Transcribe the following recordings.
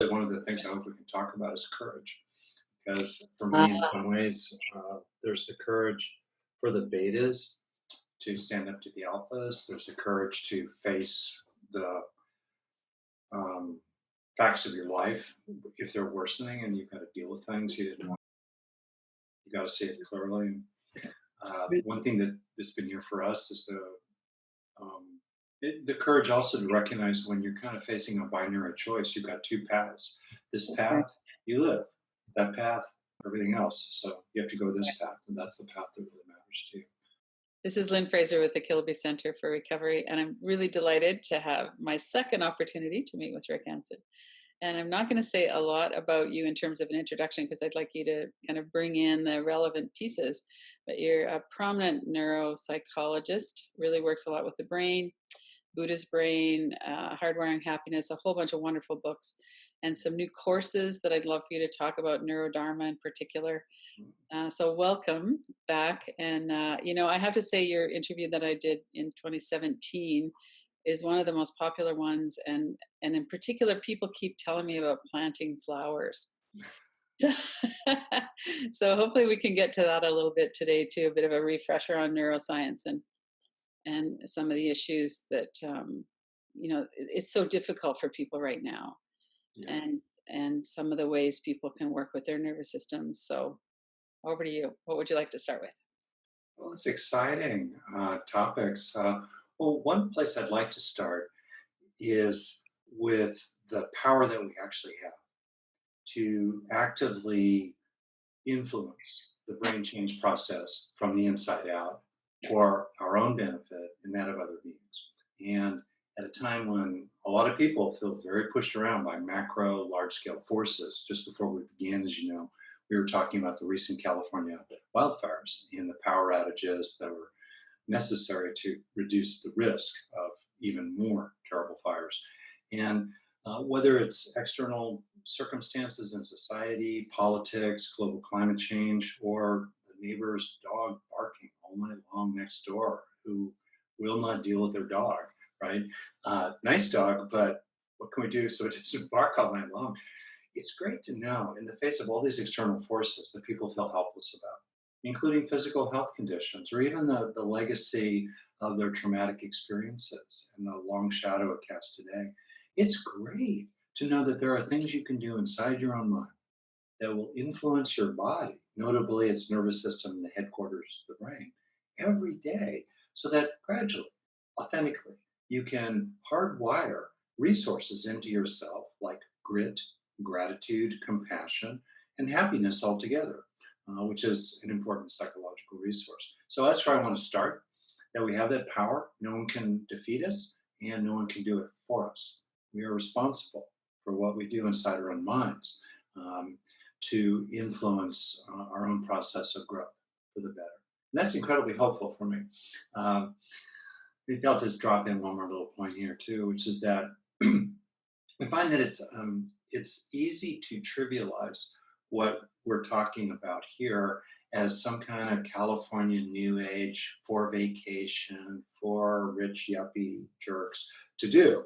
Like one of the things I hope we can talk about is courage. Because for Uh, me, in some ways, there's the courage for the betas to stand up to the alphas. There's the courage to face the um, facts of your life if they're worsening and you've got to deal with things you didn't want. You got to see it clearly. One thing that's been here for us is the courage also to recognize when you're kind of facing a binary choice. You've got two paths. This right. path, you live. That path, everything else. So you have to go this path, and that's the path that really matters to you. This is Lynn Fraser with the Kiloby Center for Recovery, and I'm really delighted to have my second opportunity to meet with Rick Hanson. And I'm not going to say a lot about you in terms of an introduction because I'd like you to kind of bring in the relevant pieces. But you're a prominent neuropsychologist, really works a lot with the brain, Buddha's Brain, Hardwiring Happiness, a whole bunch of wonderful books, and some new courses that I'd love for you to talk about, Neurodharma in particular. So welcome back. And, I have to say your interview that I did in 2017 is one of the most popular ones. And in particular, people keep telling me about planting flowers. So hopefully we can get to that a little bit today too, a bit of a refresher on neuroscience and some of the issues that, it's so difficult for people right now. Yeah. And some of the ways people can work with their nervous systems. So over to you. What would you like to start with? Well, it's exciting topics. Well, one place I'd like to start is with the power that we actually have to actively influence the brain change process from the inside out for our own benefit and that of other beings. And at a time when a lot of people feel very pushed around by macro, large scale forces, just before we began, as you know, we were talking about the recent California wildfires and the power outages that were necessary to reduce the risk of even more terrible fires. And whether it's external circumstances in society, politics, global climate change, or the neighbor's dog barking all night long next door who will not deal with their dog, right? Nice dog, but what can we do so it doesn't bark all night long? It's great to know in the face of all these external forces that people feel helpless about, including physical health conditions or even the legacy of their traumatic experiences and the long shadow it casts today. It's great to know that there are things you can do inside your own mind that will influence your body, notably its nervous system, the headquarters of the brain, every day, so that gradually, authentically, you can hardwire resources into yourself like grit, gratitude, compassion, and happiness altogether, which is an important psychological resource. So that's where I want to start, that we have that power. No one can defeat us, and no one can do it for us. We are responsible for what we do inside our own minds. To influence our own process of growth for the better. And that's incredibly helpful for me. Um, Maybe I'll just drop in one more little point here too, which is that I find that it's easy to trivialize what we're talking about here as some kind of California new age for vacation for rich yuppie jerks to do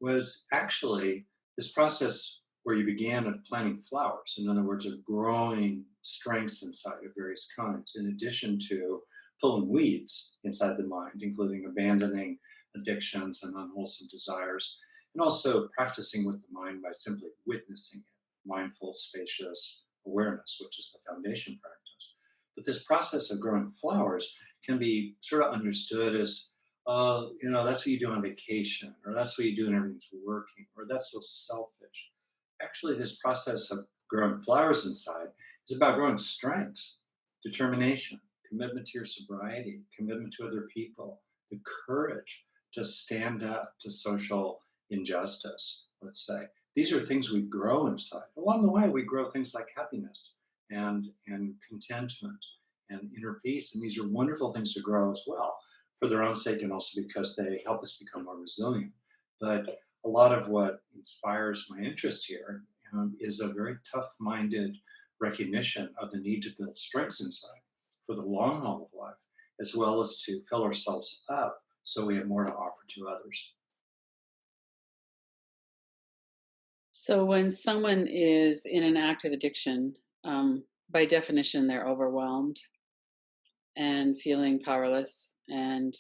was actually this process where you began of planting flowers. In other words, of growing strengths inside of various kinds, in addition to pulling weeds inside the mind, including abandoning addictions and unwholesome desires, and also practicing with the mind by simply witnessing it, mindful, spacious awareness, which is the foundation practice. But this process of growing flowers can be sort of understood as that's what you do on vacation, or that's what you do when everything's working, or that's so selfish. Actually, this process of growing flowers inside is about growing strengths, determination, commitment to your sobriety, commitment to other people, the courage to stand up to social injustice, let's say. These are things we grow inside. Along the way, we grow things like happiness and contentment and inner peace. And these are wonderful things to grow as well for their own sake and also because they help us become more resilient. But a lot of what inspires my interest here is a very tough minded recognition of the need to build strengths inside for the long haul of life, as well as to fill ourselves up so we have more to offer to others. So when someone is in an active addiction, by definition, they're overwhelmed and feeling powerless. And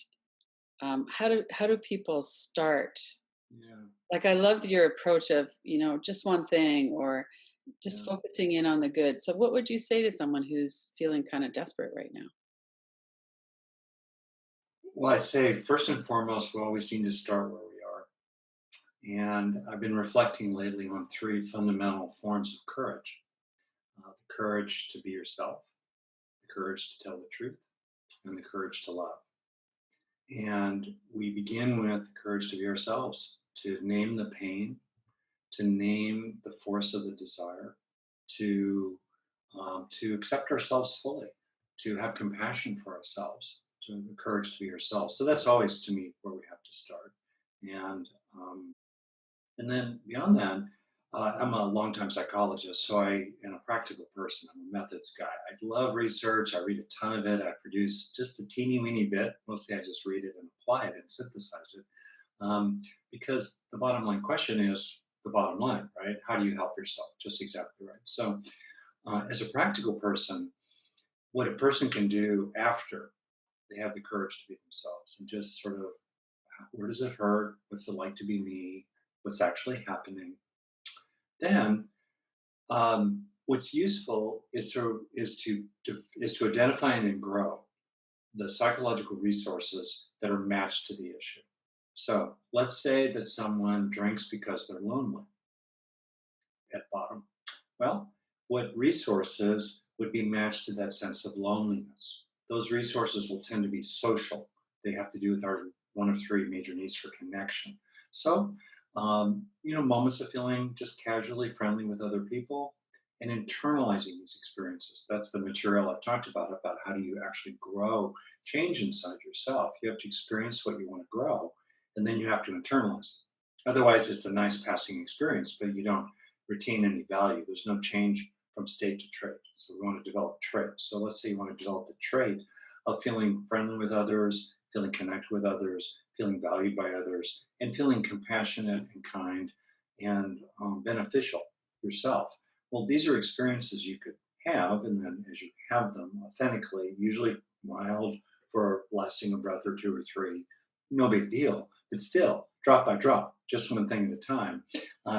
how do people start? Yeah, Like, I loved your approach of, just one thing or just yeah. focusing in on the good. So what would you say to someone who's feeling kind of desperate right now? Well, I say first and foremost, we always need to start where we are. And I've been reflecting lately on three fundamental forms of courage: the courage to be yourself, the courage to tell the truth, and the courage to love. And we begin with the courage to be ourselves, to name the pain, to name the force of the desire, to accept ourselves fully, to have compassion for ourselves, to have the courage to be ourselves. So that's always, to me, where we have to start. And um, and then beyond that, I'm a longtime psychologist, so I am a practical person. I'm a methods guy. I love research. I read a ton of it. I produce just a teeny weeny bit. Mostly, I just read it and apply it and synthesize it. Because the bottom line question is the bottom line, right? How do you help yourself? Just exactly right. So, as a practical person, what a person can do after they have the courage to be themselves and just sort of, where does it hurt? What's it like to be me? What's actually happening? Then, what's useful is to identify and then grow the psychological resources that are matched to the issue. So let's say that someone drinks because they're lonely at bottom. Well, what resources would be matched to that sense of loneliness? Those resources will tend to be social. They have to do with our one of three major needs for connection. So, moments of feeling just casually friendly with other people and internalizing these experiences. That's the material I've talked about how do you actually grow change inside yourself. You have to experience what you want to grow, and then you have to internalize it. Otherwise, it's a nice passing experience, but you don't retain any value. There's no change from state to trait. So we want to develop traits. So let's say you want to develop the trait of feeling friendly with others, feeling connected with others, feeling valued by others, and feeling compassionate and kind and beneficial yourself. Well, these are experiences you could have, and then as you have them authentically, usually mild for lasting a breath or two or three, no big deal. But still, drop by drop, just one thing at a time,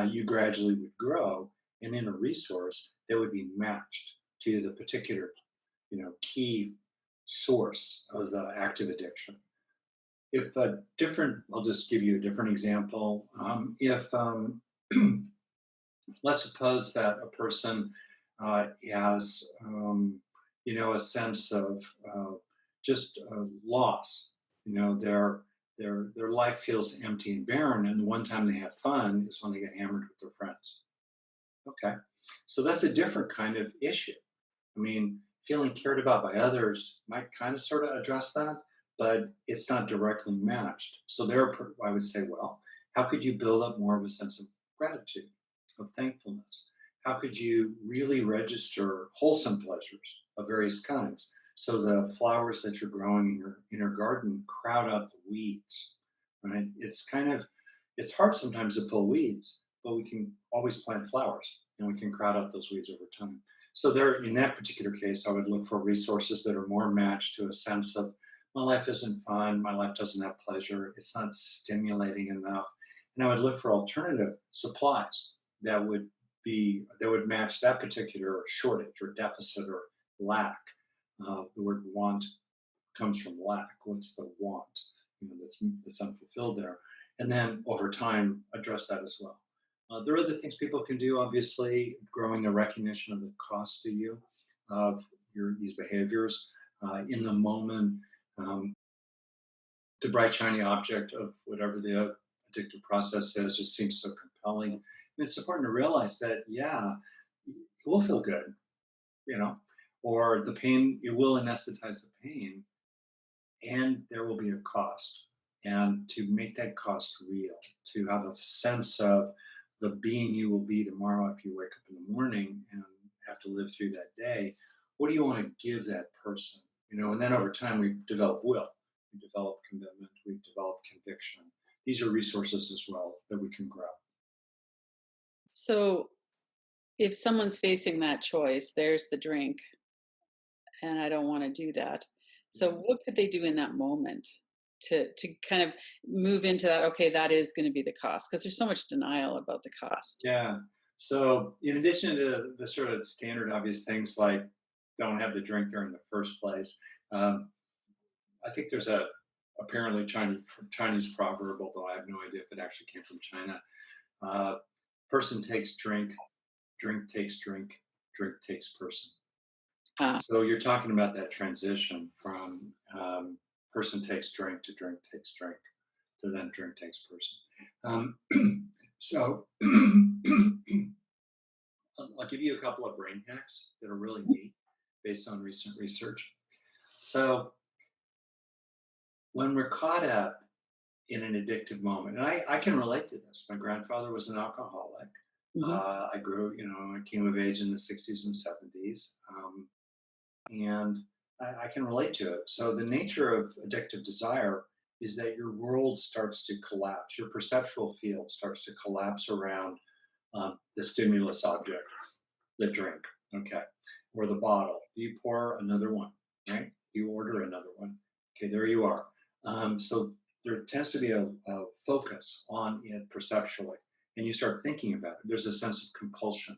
you gradually would grow and in a resource that would be matched to the particular, key source of the active addiction. If a different, I'll just give you a different example. If Let's suppose that a person has, a sense of just loss. Their life feels empty and barren, and the one time they have fun is when they get hammered with their friends. Okay, so that's a different kind of issue. I mean, feeling cared about by others might kind of sort of address that, but it's not directly matched. So there, I would say, well, how could you build up more of a sense of gratitude, of thankfulness? How could you really register wholesome pleasures of various kinds? So the flowers that you're growing in your garden crowd out the weeds, right? It's hard sometimes to pull weeds, but we can always plant flowers and we can crowd out those weeds over time. So there, in that particular case, I would look for resources that are more matched to a sense of my life isn't fun, my life doesn't have pleasure, it's not stimulating enough, and I would look for alternative supplies that would match that particular shortage or deficit or lack. The word want comes from lack. What's the want? That's unfulfilled there, and then over time address that as well. There are other things people can do. Obviously, growing a recognition of the cost to you of these behaviors in the moment. Um, the bright shiny object of whatever the addictive process is just seems so compelling. And it's important to realize that it will feel good, you know, or the pain it will anesthetize the pain, and there will be a cost. And to make that cost real, to have a sense of the being you will be tomorrow if you wake up in the morning and have to live through that day, what do you want to give that person? And then over time we develop will, we develop commitment, we develop conviction. These are resources as well that we can grow. So if someone's facing that choice, there's the drink, and I don't want to do that. So Yeah. what could they do in that moment to kind of move into that? Okay, that is going to be the cost because there's so much denial about the cost. Yeah. So in addition to the sort of standard obvious things like don't have the drink there in the first place, um, I think there's a apparently Chinese proverb, although I have no idea if it actually came from China. Uh, Person takes drink, drink takes drink, drink takes person. Ah, So you're talking about that transition from person takes drink to drink takes drink to then drink takes person. So I'll give you a couple of brain hacks that are really neat based on recent research. So when we're caught up in an addictive moment, and I can relate to this. My grandfather was an alcoholic. mhm. I grew, I came of age in the 60s and 70s. And I can relate to it. So the nature of addictive desire is that your world starts to collapse. Your perceptual field starts to collapse around the stimulus object, the drink, okay, or the bottle. You pour another one, right? You order another one. Okay, there you are. So there tends to be a focus on it perceptually, and you start thinking about it. There's a sense of compulsion.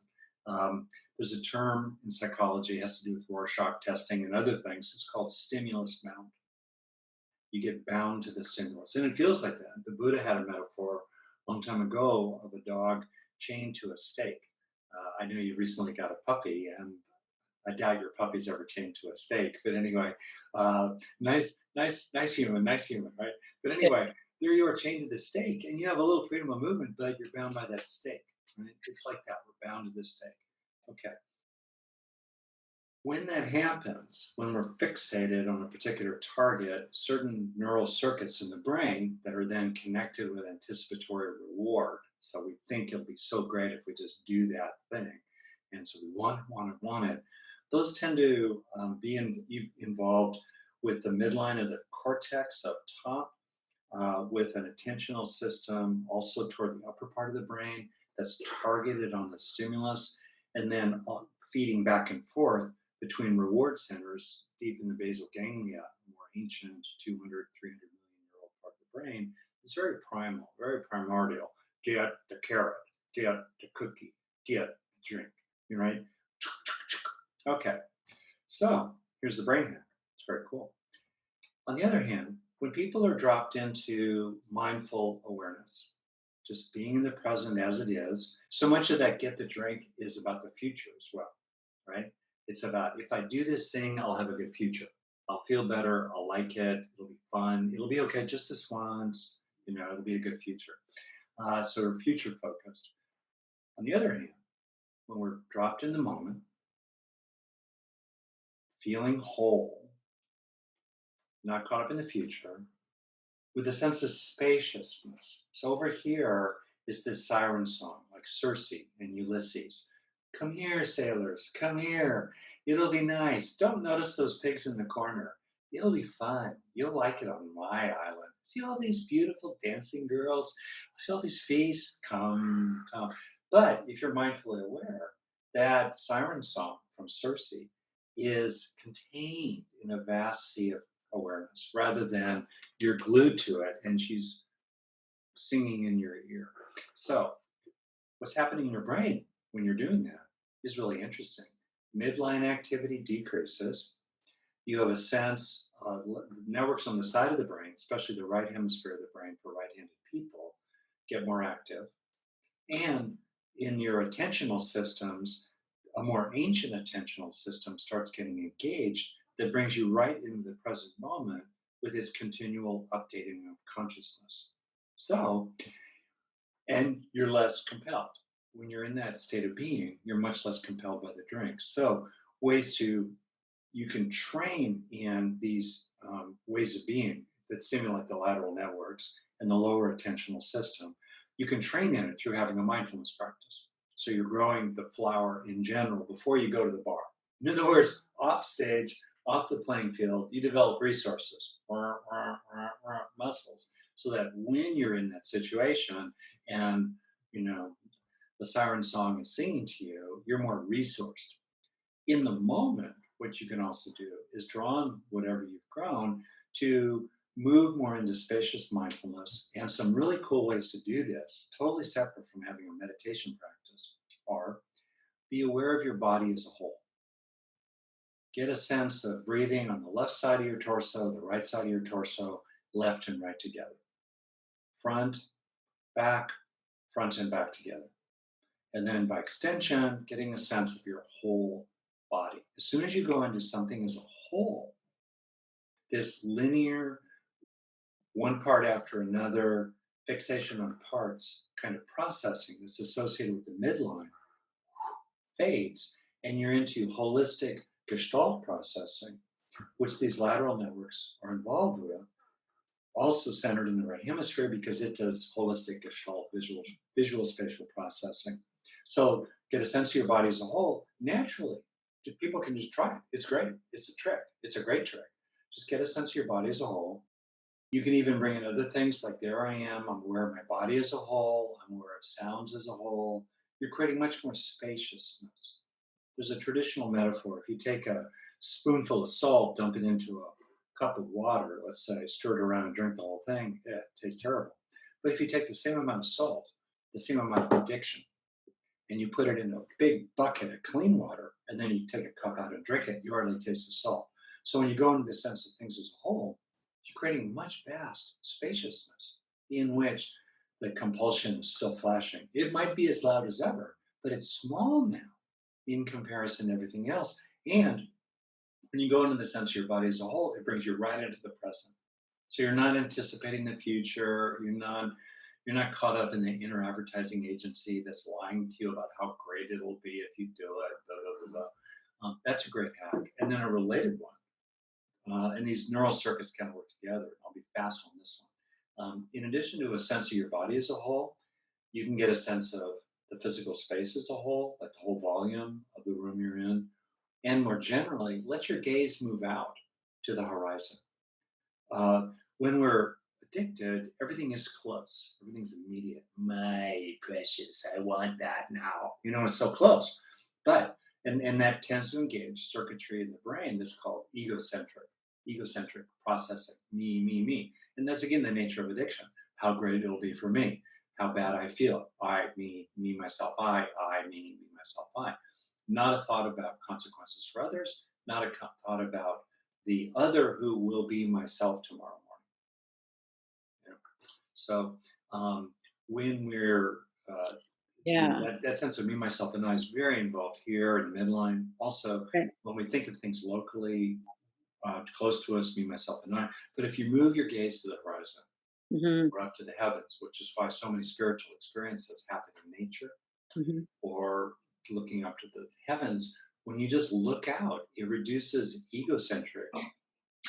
There's a term in psychology, it has to do with Rorschach testing and other things. It's called stimulus bound. You get bound to the stimulus, and it feels like that. The Buddha had a metaphor a long time ago of a dog chained to a stake. I know you recently got a puppy, and I doubt your puppy's ever chained to a stake. But anyway, nice human, right? But Yeah. anyway, there you are chained to the stake, and you have a little freedom of movement, but you're bound by that stake. Right? It's like that. We're bound to this stake. Okay. When that happens, when we're fixated on a particular target, certain neural circuits in the brain that are then connected with anticipatory reward. So we think it'll be so great if we just do that thing. And so we want it. Those tend to involved with the midline of the cortex up top, with an attentional system also toward the upper part of the brain that's targeted on the stimulus, and then feeding back and forth between reward centers deep in the basal ganglia, more ancient 200, 300 million year old part of the brain. It's very primal, very primordial. Get the carrot, get the cookie, get the drink. You right? Okay, so here's the brain hack. It's very cool. On the other hand, when people are dropped into mindful awareness, just being in the present as it is, so much of that get the drink is about the future as well, right? It's about if I do this thing, I'll have a good future. I'll feel better. I'll like it. It'll be fun. It'll be okay just this once. It'll be a good future. So we're future focused. On the other hand, when we're dropped in the moment, feeling whole, not caught up in the future, with a sense of spaciousness. So over here is this siren song, like Circe and Ulysses. Come here, sailors, come here. It'll be nice. Don't notice those pigs in the corner. It'll be fun. You'll like it on my island. See all these beautiful dancing girls? See all these feasts? Come, come. But if you're mindfully aware, that siren song from Circe is contained in a vast sea of awareness rather than you're glued to it and she's singing in your ear. So, what's happening in your brain when you're doing that is really interesting. Midline activity decreases. You have a sense, networks on the side of the brain, especially the right hemisphere of the brain for right handed people, get more active. And in your attentional systems, a more ancient attentional system starts getting engaged that brings you right into the present moment with its continual updating of consciousness. So, and you're less compelled. When you're in that state of being, you're much less compelled by the drink. So, ways to, you can train in these ways of being that stimulate the lateral networks and the lower attentional system. You can train in it through having a mindfulness practice. So you're growing the flower in general before you go to the bar. In other words, off stage, off the playing field, you develop resources, muscles, so that when you're in that situation and, you know, the siren song is singing to you, you're more resourced. In the moment, what you can also do is draw on whatever you've grown to move more into spacious mindfulness. And some really cool ways to do this, totally separate from having a meditation practice, are be aware of your body as a whole. Get a sense of breathing on the left side of your torso, the right side of your torso, left and right together. Front, back, front and back together. And then by extension, getting a sense of your whole body. As soon as you go into something as a whole, this linear, one part after another, fixation on parts kind of processing that's associated with the midline fades, and you're into holistic gestalt processing, which these lateral networks are involved with, also centered in the right hemisphere because it does holistic gestalt visual spatial processing. So get a sense of your body as a whole naturally. People can just try it. It's great. It's a trick. It's a great trick. Just get a sense of your body as a whole. You can even bring in other things like there I am. I'm aware of my body as a whole. I'm aware of sounds as a whole. You're creating much more spaciousness. There's a traditional metaphor. If you take a spoonful of salt, dump it into a cup of water, let's say, stir it around and drink the whole thing, it tastes terrible. But if you take the same amount of salt, the same amount of addiction, and you put it in a big bucket of clean water, and then you take a cup out and drink it, you hardly taste the salt. So when you go into the sense of things as a whole, you're creating much vast spaciousness in which the compulsion is still flashing. It might be as loud as ever, but it's small now in comparison to everything else. And when you go into the sense of your body as a whole, it brings you right into the present. So you're not anticipating the future. You're not caught up in the inner advertising agency that's lying to you about how great it'll be if you do it. Blah, blah, blah, blah. That's a great hack. And then a related one. And these neural circuits kind of work together. I'll be fast on this one. In addition to a sense of your body as a whole, you can get a sense of the physical space as a whole, like the whole volume of the room you're in. And more generally, let your gaze move out to the horizon. When we're addicted, everything is close. Everything's immediate. My precious, I want that now. It's so close. But, and that tends to engage circuitry in the brain that's called egocentric processing. Me. And that's, again, the nature of addiction. How great it'll be for me. How bad I feel. I, me, myself, I, me, myself, I. Not a thought about consequences for others, not a thought about the other who will be myself tomorrow morning. So when we're, that sense of me, myself, and I is very involved here in the midline. Also, when we think of things locally, close to us, me, myself, and I. But if you move your gaze to the horizon, or up to the heavens, which is why so many spiritual experiences happen in nature, or looking up to the heavens, when you just look out, it reduces egocentric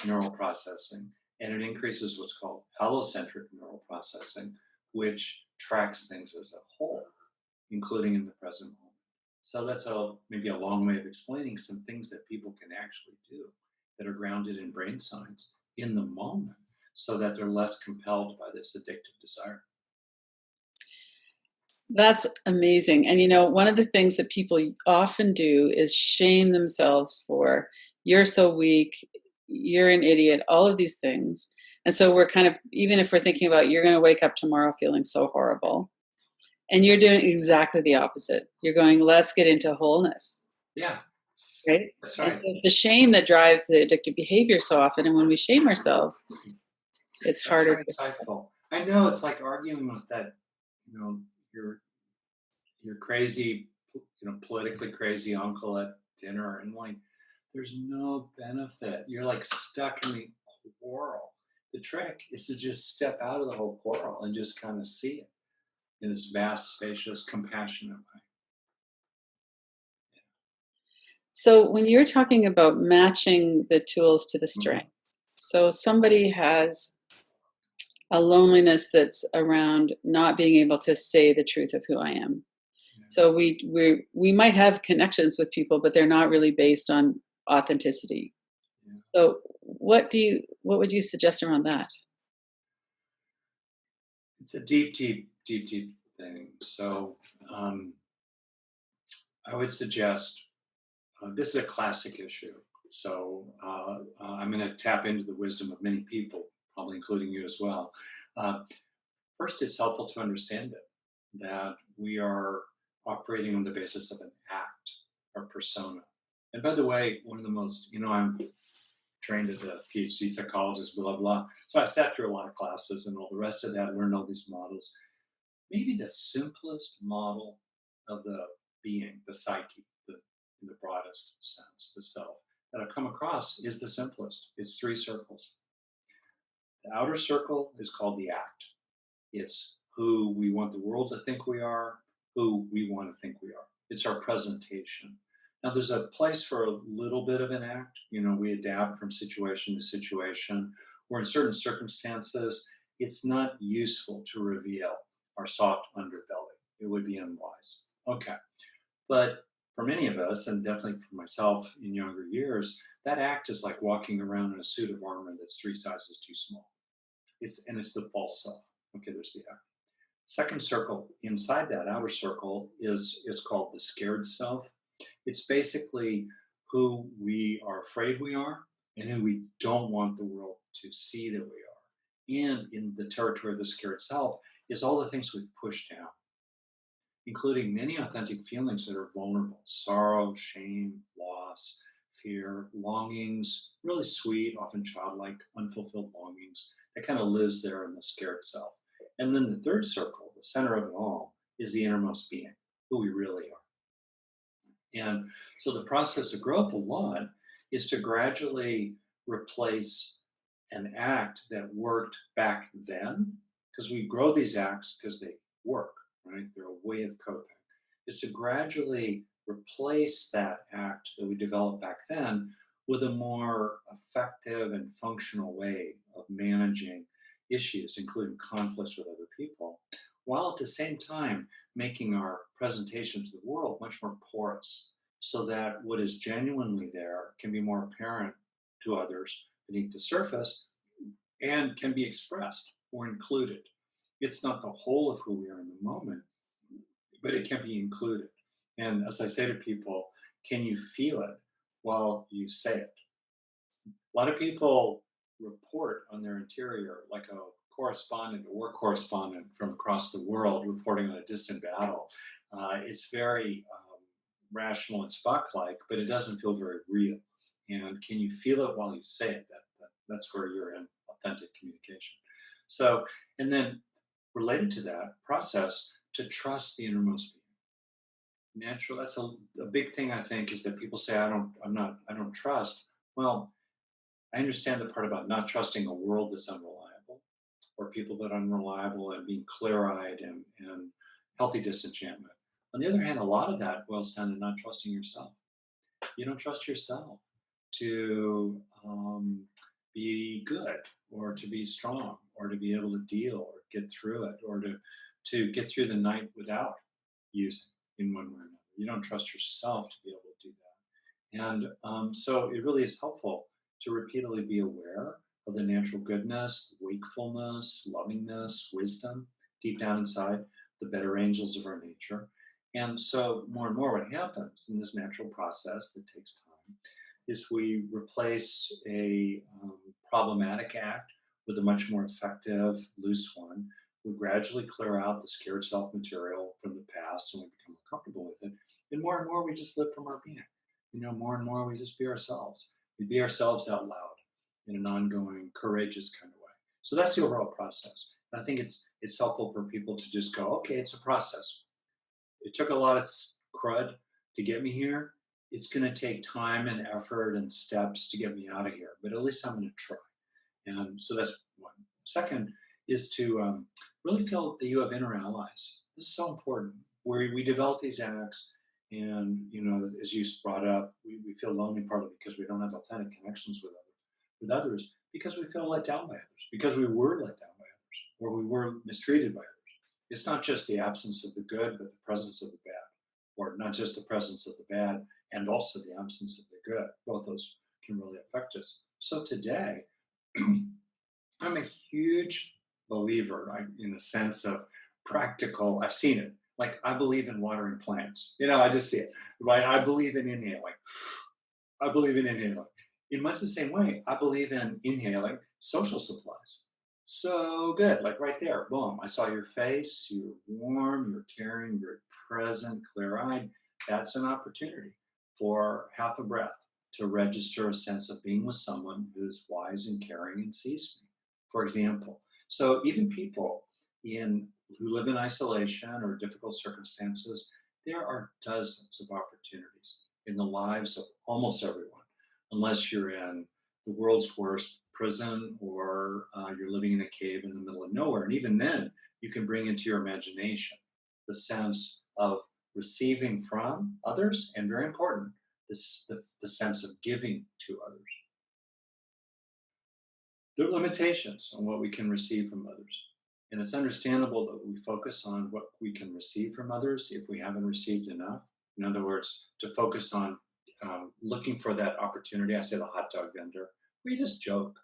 neural processing and it increases what's called allocentric neural processing, which tracks things as a whole, including in the present moment. So that's maybe a long way of explaining some things that people can actually do that are grounded in brain science in the moment so that they're less compelled by this addictive desire. That's amazing. And one of the things that people often do is shame themselves for, you're so weak, you're an idiot, all of these things. And so we're kind of, even if we're thinking about you're going to wake up tomorrow feeling so horrible, and you're doing exactly the opposite. You're going, let's get into wholeness. Yeah. Right? That's right. It's the shame that drives the addictive behavior so often. And when we shame ourselves, it's harder. That's insightful. I know it's like arguing with that, your crazy, politically crazy uncle at dinner, and like, there's no benefit. You're like stuck in the quarrel. The trick is to just step out of the whole quarrel and just kind of see it in this vast, spacious, compassionate way. So when you're talking about matching the tools to the strength, so somebody has a loneliness that's around not being able to say the truth of who I am. So we might have connections with people, but they're not really based on authenticity. So what would you suggest around that? It's a deep thing. So I would suggest this is a classic issue. So I'm going to tap into the wisdom of many people, probably including you as well. Uh, First, it's helpful to understand it, that we are operating on the basis of an act or persona. And by the way, one of the most, I'm trained as a Ph.D. psychologist, blah, blah. So I sat through a lot of classes and all the rest of that, learned all these models. Maybe the simplest model of the being, the psyche, in the broadest sense, the self, that I've come across is the simplest. It's three circles. The outer circle is called the act. It's who we want the world to think we are, who we want to think we are. It's our presentation. Now, there's a place for a little bit of an act. We adapt from situation to situation, or in certain circumstances, it's not useful to reveal our soft underbelly. It would be unwise. Okay. But for many of us, and definitely for myself in younger years, that act is like walking around in a suit of armor that's three sizes too small. It's the false self. Okay, there's the act. Second circle inside that outer circle is called the scared self. It's basically who we are afraid we are and who we don't want the world to see that we are. And in the territory of the scared self is all the things we've pushed down, including many authentic feelings that are vulnerable: sorrow, shame, loss, fear, longings, really sweet, often childlike, unfulfilled longings that kind of lives there in the scared self. And then the third circle, the center of it all, is the innermost being, who we really are. And so the process of growth, a lot, is to gradually replace an act that worked back then, because we grow these acts because they work, right? They're a way of coping. Is to gradually replace that act that we developed back then with a more effective and functional way of managing issues, including conflicts with other people, while at the same time making our presentation to the world much more porous, so that what is genuinely there can be more apparent to others beneath the surface and can be expressed or included. It's not the whole of who we are in the moment, but it can be included. And as I say to people, can you feel it while you say it? A lot of people report on their interior like a correspondent, a war correspondent from across the world reporting on a distant battle. It's very rational and Spock-like, but it doesn't feel very real. And can you feel it while you say it? That's where you're in authentic communication. So, and then related to that process, to trust the innermost being. Natural. That's a big thing, I think, is that people say, I don't trust. Well, I understand the part about not trusting a world that's unreliable, or people that are unreliable, and being clear-eyed and healthy disenchantment. On the other hand, a lot of that boils down to not trusting yourself. You don't trust yourself to be good, or to be strong, or to be able to deal or get through it, or to get through the night without using in one way or another. You don't trust yourself to be able to do that. And so it really is helpful to repeatedly be aware of the natural goodness, wakefulness, lovingness, wisdom deep down inside, the better angels of our nature. And so more and more what happens in this natural process that takes time is we replace a problematic act with a much more effective, loose one. We gradually clear out the scared self material from the past, and we become more comfortable with it. And more we just live from our being. More and more we just be ourselves. We be ourselves out loud in an ongoing, courageous kind of way. So that's the overall process. And I think it's helpful for people to just go, okay, it's a process. It took a lot of crud to get me here. It's going to take time and effort and steps to get me out of here, but at least I'm going to try. And so that's one. Second is to really feel that you have inner allies. This is so important. Where we develop these acts, and as you brought up, we feel lonely partly because we don't have authentic connections with others, because we feel let down by others, because we were let down by others, or we were mistreated by others. It's not just the absence of the good, but the presence of the bad, or not just the presence of the bad and also the absence of the good. Both those can really affect us. So today, I'm a huge believer, right, in the sense of practical. I've seen it. Like I believe in watering plants. I just see it, right? I believe in inhaling. I believe in inhaling. In much the same way, I believe in inhaling social supplies. So good, like right there, boom. I saw your face, you're warm, you're caring, you're present, clear eyed. That's an opportunity for half a breath to register a sense of being with someone who's wise and caring and sees me, for example. So even people who live in isolation or difficult circumstances, there are dozens of opportunities in the lives of almost everyone, unless you're in the world's worst prison or you're living in a cave in the middle of nowhere. And even then, you can bring into your imagination the sense of receiving from others, and very important, the sense of giving to others. There are limitations on what we can receive from others. And it's understandable that we focus on what we can receive from others if we haven't received enough. In other words, to focus on looking for that opportunity. I say the hot dog vendor, where you just joke,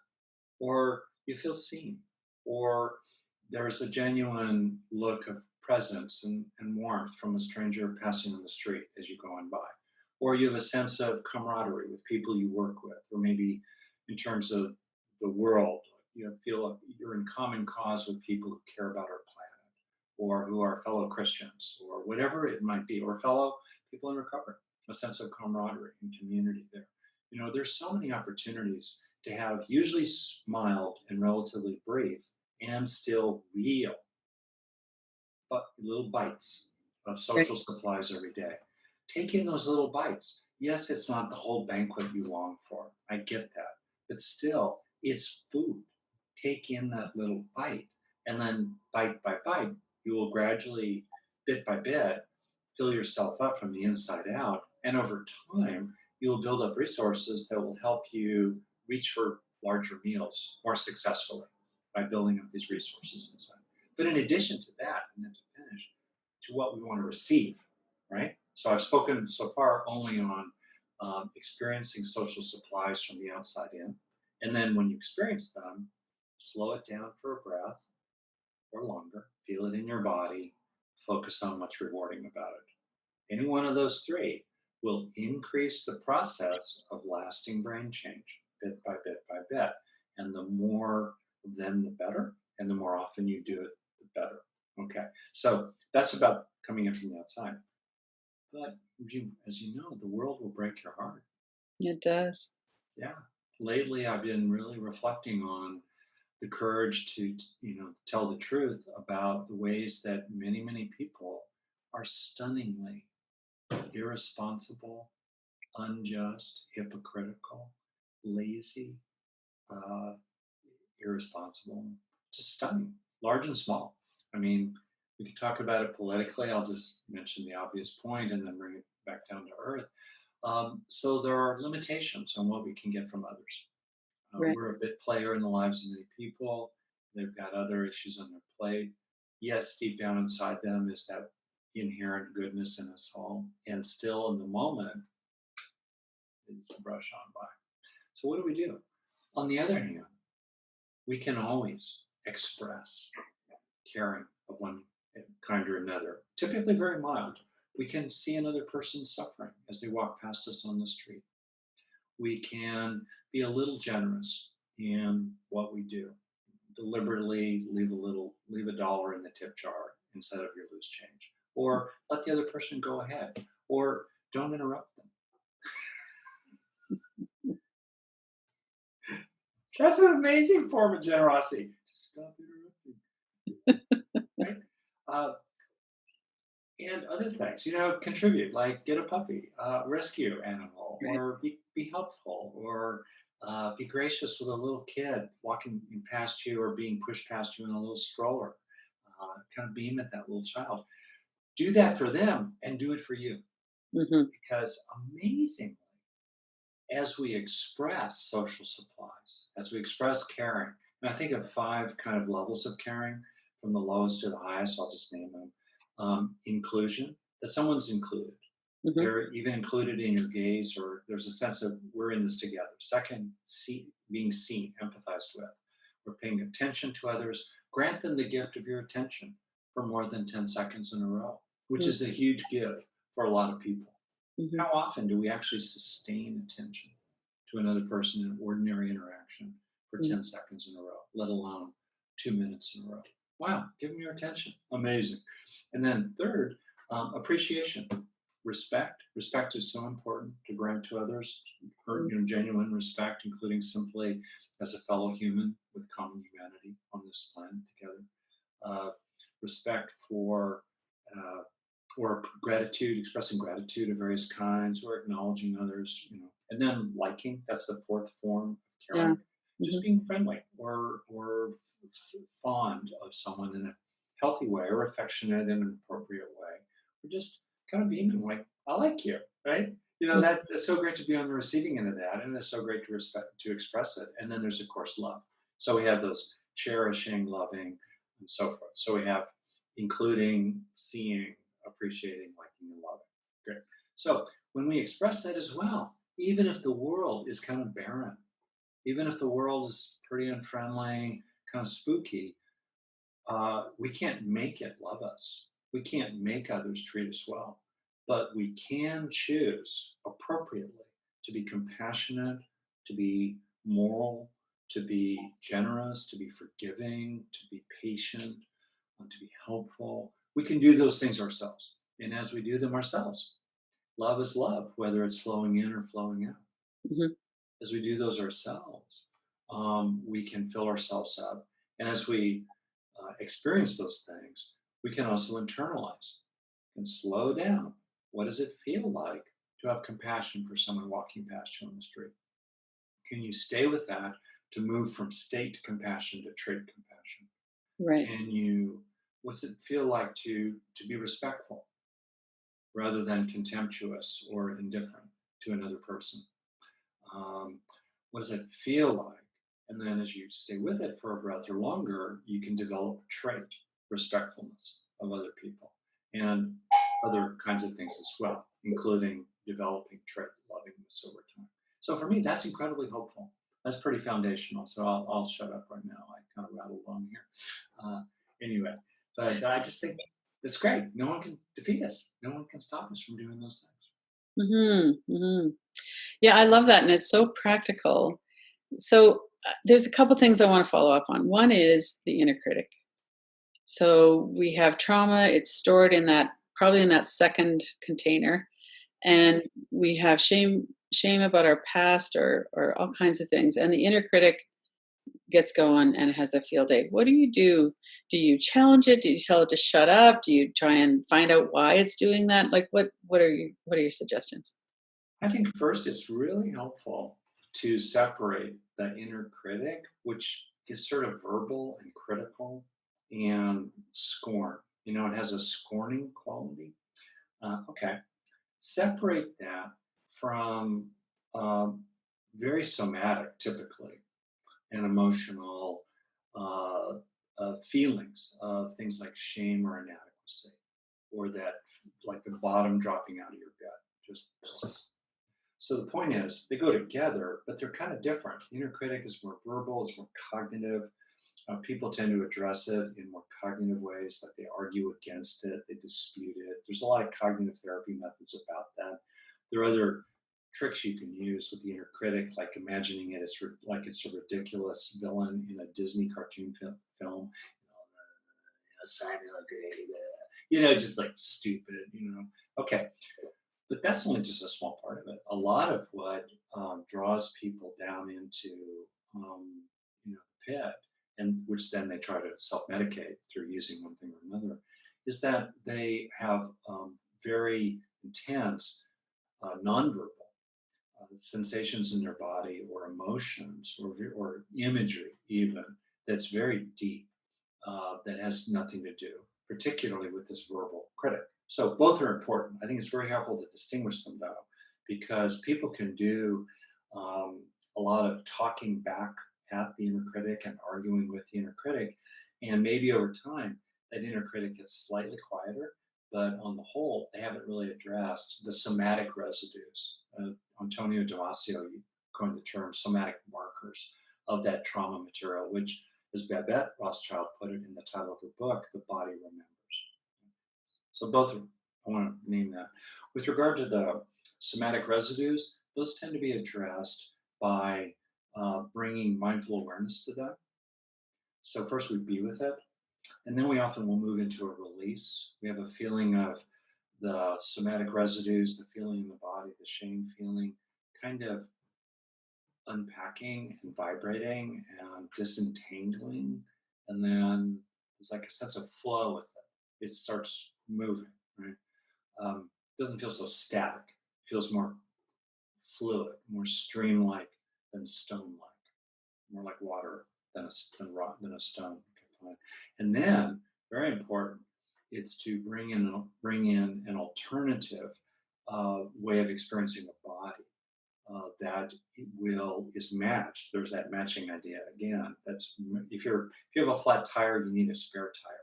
or you feel seen, or there's a genuine look of presence and warmth from a stranger passing on the street as you go on by. Or you have a sense of camaraderie with people you work with, or maybe in terms of the world, you feel like you're in common cause with people who care about our planet, or who are fellow Christians, or whatever it might be, or fellow people in recovery, a sense of camaraderie and community there. There's so many opportunities to have usually mild and relatively brief and still real, but little bites of Right. social supplies every day. Take in those little bites. Yes, it's not the whole banquet you long for. I get that. But still, it's food. Take in that little bite. And then bite by bite, you will gradually, bit by bit, fill yourself up from the inside out. And over time, you'll build up resources that will help you reach for larger meals more successfully by building up these resources inside. But in addition to that, and then to finish, to what we want to receive, right? So I've spoken so far only on experiencing social supplies from the outside in. And then when you experience them, slow it down for a breath or longer, feel it in your body, focus on what's rewarding about it. Any one of those three will increase the process of lasting brain change bit by bit by bit. And the more of them, the better. And the more often you do it, the better. Okay. So that's about coming in from the outside. But as you know, the world will break your heart. It does. Yeah. Lately, I've been really reflecting on the courage to, tell the truth about the ways that many, many people are stunningly irresponsible, unjust, hypocritical, lazy, uh, irresponsible, just stunning, large and small. I mean, we could talk about it politically. I'll just mention the obvious point and then bring it back down to earth. So there are limitations on what we can get from others. Right. We're a bit player in the lives of many people. They've got other issues on their plate. Yes, deep down inside them is that inherent goodness in us all. And still in the moment, it's a brush on by. So what do we do? On the other hand, we can always express caring of one kind or another, typically very mild. We can see another person suffering as they walk past us on the street. We can be a little generous in what we do. Deliberately leave a dollar in the tip jar instead of your loose change. Or let the other person go ahead. Or don't interrupt them. That's an amazing form of generosity. Just stop interrupting. Right? Uh, and other things, contribute, like get a puppy, rescue animal, Right. or be helpful, or be gracious with a little kid walking past you or being pushed past you in a little stroller. Kind of beam at that little child. Do that for them and do it for you. Hmm. Because amazingly, as we express social supplies, as we express caring, and I think of 5 kind of levels of caring, from the lowest to the highest, I'll just name them. Inclusion, that someone's included. Hmm. They're even included in your gaze, or there's a sense of we're in this together. Second, being seen, empathized with. We're paying attention to others. Grant them the gift of your attention for more than 10 seconds in a row. which is a huge give for a lot of people. Mm-hmm. How often do we actually sustain attention to another person in ordinary interaction for 10 seconds in a row, let alone 2 minutes in a row? Wow, give them your attention. Amazing. And then third, appreciation, respect. Respect is so important to grant to others, genuine respect, including simply as a fellow human with common humanity on this planet together. Uh, respect for uh, or gratitude, expressing gratitude of various kinds, or acknowledging others, and then liking. That's the fourth form of Yeah. caring. Just being friendly or fond of someone in a healthy way, or affectionate in an appropriate way, or just kind of being like, I like you, right? That's so great to be on the receiving end of that, and it's so great to express it. And then there's of course love. So we have those cherishing, loving, and so forth. So we have including, seeing, appreciating, liking, and loving. Great. So when we express that as well, even if the world is kind of barren, even if the world is pretty unfriendly, kind of spooky, we can't make it love us. We can't make others treat us well, but we can choose appropriately to be compassionate, to be moral, to be generous, to be forgiving, to be patient, to be helpful. We can do those things ourselves. And as we do them ourselves, love is love, whether it's flowing in or flowing out. Mm-hmm. As we do those ourselves, we can fill ourselves up. And as we experience those things, we can also internalize and slow down. What does it feel like to have compassion for someone walking past you on the street? Can you stay with that to move from state compassion to trait compassion? Right. Can you, what's it feel like to be respectful rather than contemptuous or indifferent to another person? What does it feel like? And then as you stay with it for a breath or longer, you can develop a trait, respectfulness of other people and other kinds of things as well, including developing trait lovingness over time. So for me, that's incredibly hopeful. That's pretty foundational. So I'll shut up right now. I kind of rattled on here. Anyway, but I just think it's great. No one can defeat us. No one can stop us from doing those things. Mm-hmm. Mm-hmm. Yeah, I love that, and it's so practical. So there's a couple things I want to follow up on. One is the inner critic. So we have trauma; it's stored in that, probably in that second container, and we have shame about our past, or all kinds of things. And the inner critic gets going and has a field day. What do you do? Do you challenge it? Do you tell it to shut up? Do you try and find out why it's doing that? Like what are your suggestions? I think first it's really helpful to separate the inner critic, which is sort of verbal and critical, and scorn. It has a scorning quality. Okay. Separate that from um, very somatic, typically, and emotional feelings of things like shame or inadequacy, or that, like the bottom dropping out of your gut. Just so the point is, they go together, but they're kind of different. The inner critic is more verbal, it's more cognitive. People tend to address it in more cognitive ways, like they argue against it, they dispute it. There's a lot of cognitive therapy methods about that. There are other tricks you can use with the inner critic, like imagining it as like it's a ridiculous villain in a Disney cartoon film. Just like stupid. Okay, but that's only just a small part of it. A lot of what draws people down into the pit, and which then they try to self-medicate through using one thing or another, is that they have very intense nonverbal sensations in their body, or emotions, or imagery even, that's very deep, that has nothing to do, particularly with this verbal critic. So both are important. I think it's very helpful to distinguish them, though, because people can do um, a lot of talking back at the inner critic and arguing with the inner critic, and maybe over time that inner critic gets slightly quieter. But on the whole, they haven't really addressed the somatic residues. Antonio Damasio coined the term somatic markers of that trauma material, which, as Babette Rothschild put it in the title of her book, The Body Remembers. So both, I want to name that. With regard to the somatic residues, those tend to be addressed by bringing mindful awareness to them. So first we be with it, and then we often will move into a release. We have a feeling of the somatic residues, the feeling in the body, the shame feeling, kind of unpacking and vibrating and disentangling. And then there's like a sense of flow with it. It starts moving, right? Doesn't feel so static. It feels more fluid, more stream-like than stone-like, more like water than a stone. And then, very important, it's to bring in an alternative way of experiencing the body that is matched. There's that matching idea again. That's if you have a flat tire, you need a spare tire.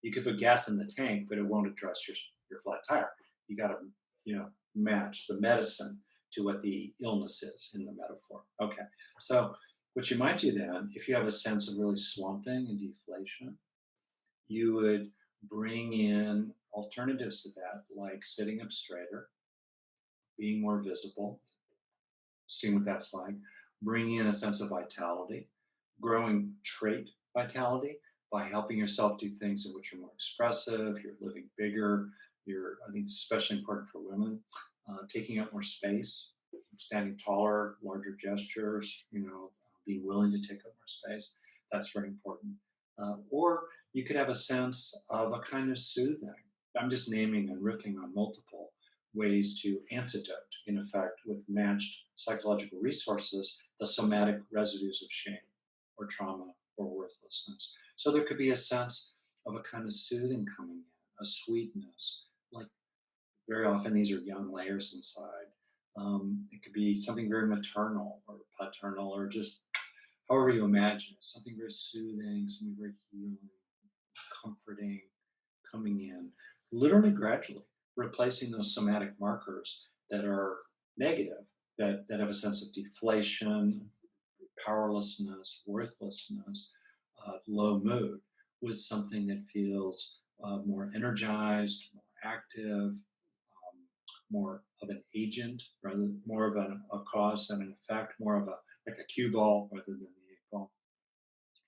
You could put gas in the tank, but it won't address your flat tire. You got to match the medicine to what the illness is in the metaphor. Okay, so what you might do then, if you have a sense of really slumping and deflation, you would bring in alternatives to that, like sitting up straighter, being more visible, seeing what that's like, bringing in a sense of vitality, growing trait vitality by helping yourself do things in which you're more expressive, you're living bigger, I think it's especially important for women, taking up more space, standing taller, larger gestures, being willing to take up more space. That's very important. Or you could have a sense of a kind of soothing. I'm just naming and riffing on multiple ways to antidote, in effect, with matched psychological resources, the somatic residues of shame or trauma or worthlessness. So there could be a sense of a kind of soothing coming in, a sweetness. Like very often these are young layers inside. It could be something very maternal or paternal or just however you imagine it, something very soothing, something very healing, comforting, coming in, literally gradually replacing those somatic markers that are negative, that have a sense of deflation, powerlessness, worthlessness, low mood, with something that feels more energized, more active, more of an agent rather than more of a cause than an effect, more of like a cue ball rather than the eight ball.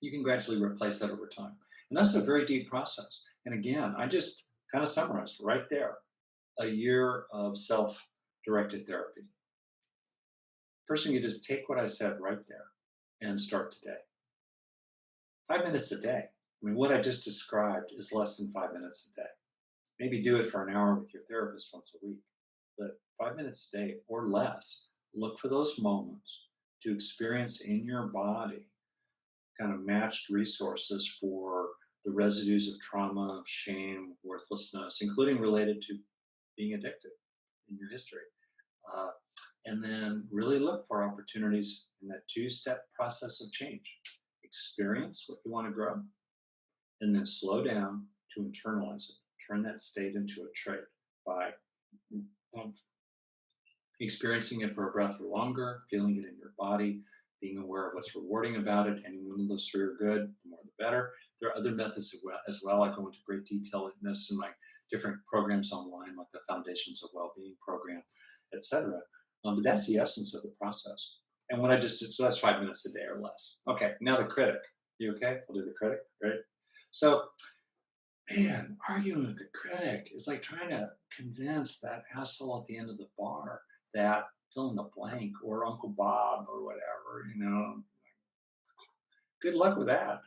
You can gradually replace that over time. And that's a very deep process. And again, I just kind of summarized right there a year of self-directed therapy. Person could just take what I said right there and start today. 5 minutes a day. I mean, what I just described is less than 5 minutes a day. Maybe do it for an hour with your therapist once a week, but 5 minutes a day or less. Look for those moments to experience in your body kind of matched resources for the residues of trauma, shame, worthlessness, including related to being addicted in your history. And then really look for opportunities in that two-step process of change. Experience what you want to grow, and then slow down to internalize it. Turn that state into a trait by experiencing it for a breath or longer, feeling it in your body, being aware of what's rewarding about it. Any one of those three are good, the more the better. There are other methods as well. I go into great detail in this in my different programs online, like the Foundations of Wellbeing program, etc. But that's the essence of the process. And what I just did, so that's 5 minutes a day or less. Okay, now the critic. You okay? I'll do the critic, right? So, man, arguing with the critic is like trying to convince that asshole at the end of the bar that fill in the blank or Uncle Bob or whatever. Good luck with that.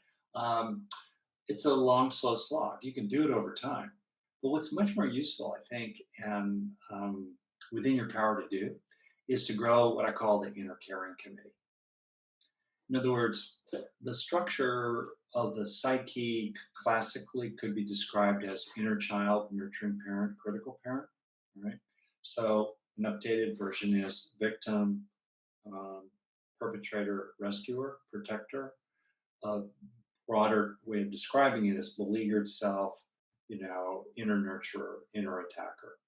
It's a long, slow slog. You can do it over time. But what's much more useful, I think, and within your power to do, is to grow what I call the inner caring committee. In other words, the structure of the psyche classically could be described as inner child, nurturing parent, critical parent. Right? So an updated version is victim, perpetrator, rescuer, protector. A broader way of describing it is beleaguered self, inner nurturer, inner attacker.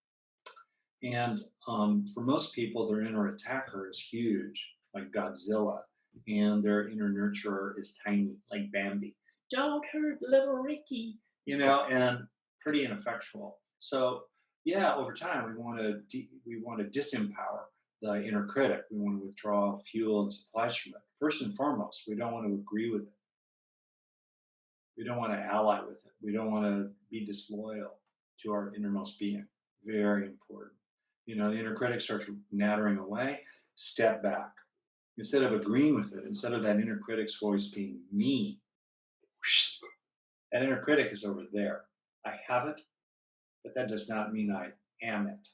And for most people, their inner attacker is huge, like Godzilla, and their inner nurturer is tiny, like Bambi. Don't hurt little Ricky, and pretty ineffectual. So yeah, over time we want to disempower the inner critic. We want to withdraw fuel and supplies from it. First and foremost, we don't want to agree with it. We don't want to ally with it. We don't want to be disloyal to our innermost being. Very important. The inner critic starts nattering away. Step back. Instead of agreeing with it, instead of that inner critic's voice being me, that inner critic is over there. I have it, but that does not mean I am it.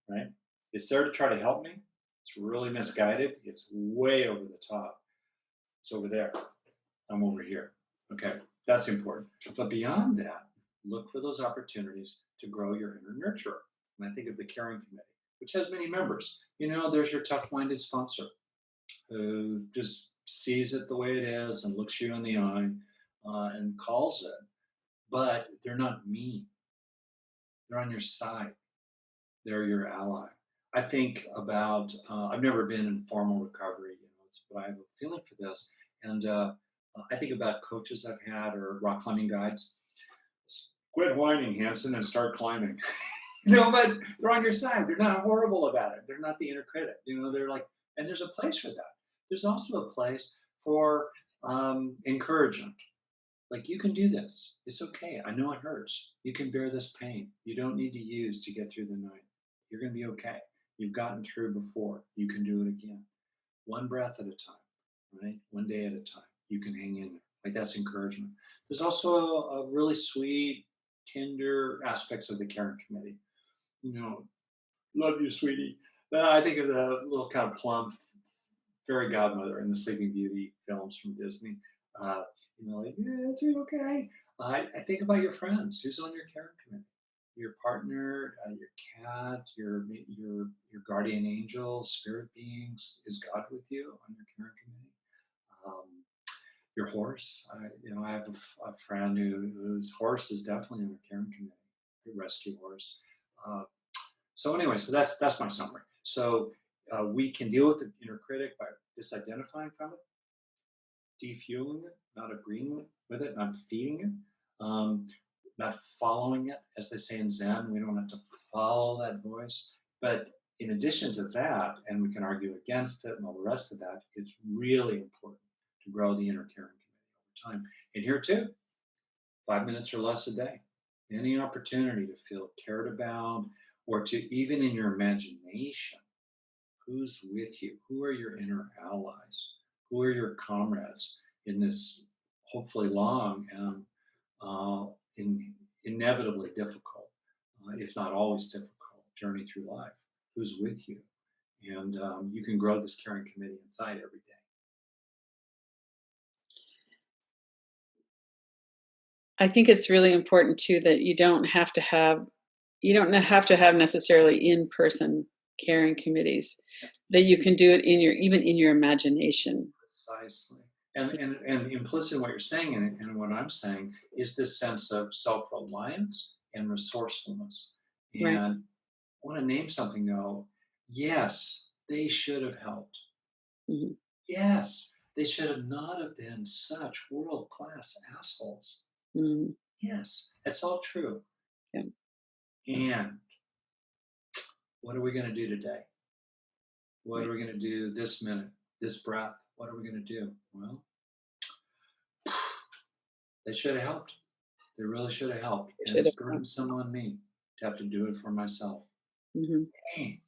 Right? It's there to try to help me. It's really misguided. It's way over the top. It's over there. I'm over here. Okay, that's important. But beyond that, look for those opportunities to grow your inner nurturer. And I think of the caring committee, which has many members. There's your tough-minded sponsor who just sees it the way it is and looks you in the eye and calls it. But they're not mean. They're on your side. They're your ally. I think about, I've never been in formal recovery, but I have a feeling for this. And I think about coaches I've had or rock climbing guides. Quit whining, Hanson, and start climbing. But they're on your side. They're not horrible about it. They're not the inner critic. They're like, and there's a place for that. There's also a place for encouragement. Like, you can do this. It's okay. I know it hurts. You can bear this pain. You don't need to use to get through the night. You're going to be okay. You've gotten through before. You can do it again. One breath at a time, right? One day at a time. You can hang in there. Like, that's encouragement. There's also a really sweet, tender aspects of the caring committee. Love you, sweetie. I think of the little kind of plump fairy godmother in the Sleeping Beauty films from Disney. Like, yeah, it's okay. I think about your friends. Who's on your caring committee? Your partner, your cat, your guardian angel, spirit beings. Is God with you on your caring committee? Your horse. I have a friend whose horse is definitely on a caring committee. A rescue horse. So anyway, so that's my summary. So we can deal with the inner critic by disidentifying from it, defueling it, not agreeing with it, not feeding it, not following it. As they say in Zen, we don't have to follow that voice. But in addition to that, and we can argue against it and all the rest of that, it's really important to grow the inner caring committee over time. And here too, 5 minutes or less a day. Any opportunity to feel cared about, or to even in your imagination, who's with you? Who are your inner allies? Who are your comrades in this hopefully long and inevitably difficult, if not always difficult, journey through life? Who's with you? And you can grow this caring committee inside every day. I think it's really important too that you don't have to have necessarily in-person caring committees, that you can do it even in your imagination. Precisely. And implicit in what you're saying and what I'm saying is this sense of self-reliance and resourcefulness. Right. And I want to name something though. Yes, they should have helped. Mhm. Yes, they should have not have been such world-class assholes. Mhm. Yes, that's all true. Yeah. And what are we going to do today? What Right. are we going to do this minute, this breath? What are we going to do? Well, they should have helped. They really should have helped. And Should it's have. burdensome on me to have to do it for myself. Mhm. Dang.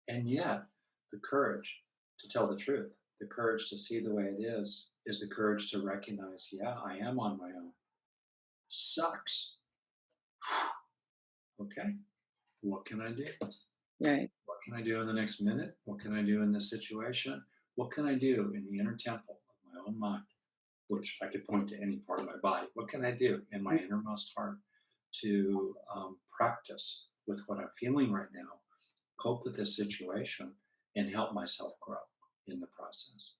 And yet, the courage to tell the truth, the courage to see the way it is the courage to recognize, yeah, I am on my own. Sucks. Okay, what can I do? Right. What can I do in the next minute? What can I do in this situation? What can I do in the inner temple of my own mind, which I could point to any part of my body? What can I do in my innermost heart to practice with what I'm feeling right now, cope with this situation, and help myself grow in the process?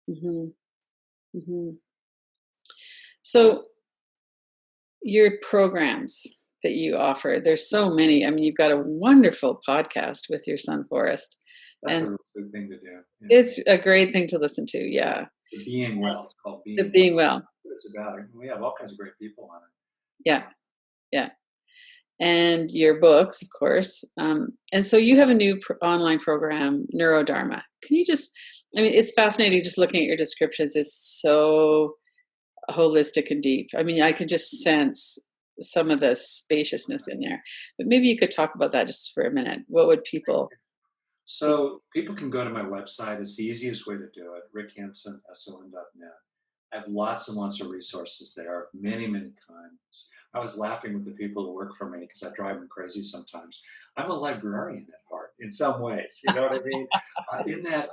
Mhm. Mhm. So your programs that you offer, there's so many. I mean, you've got a wonderful podcast with your son Forrest, That's a and really good thing to do. Yeah. it's a great thing to listen to. Yeah. The Being Well. It's called The Being Well. being well. What it's about. We have all kinds of great people on it. Yeah. Yeah. And your books, of course. And so you have a new online program, Neurodharma. Can you just, I mean, it's fascinating just looking at your descriptions. It's so holistic and deep. I mean, I could just sense some of the spaciousness in there. But maybe you could talk about that just for a minute. What would people be? So people can go to my website. It's the easiest way to do it, rickhanson.son.net. I have lots and lots of resources there of many, many kinds. I was laughing with the people who work for me because I drive them crazy sometimes. I'm a librarian at heart in some ways. You know what I mean? In that,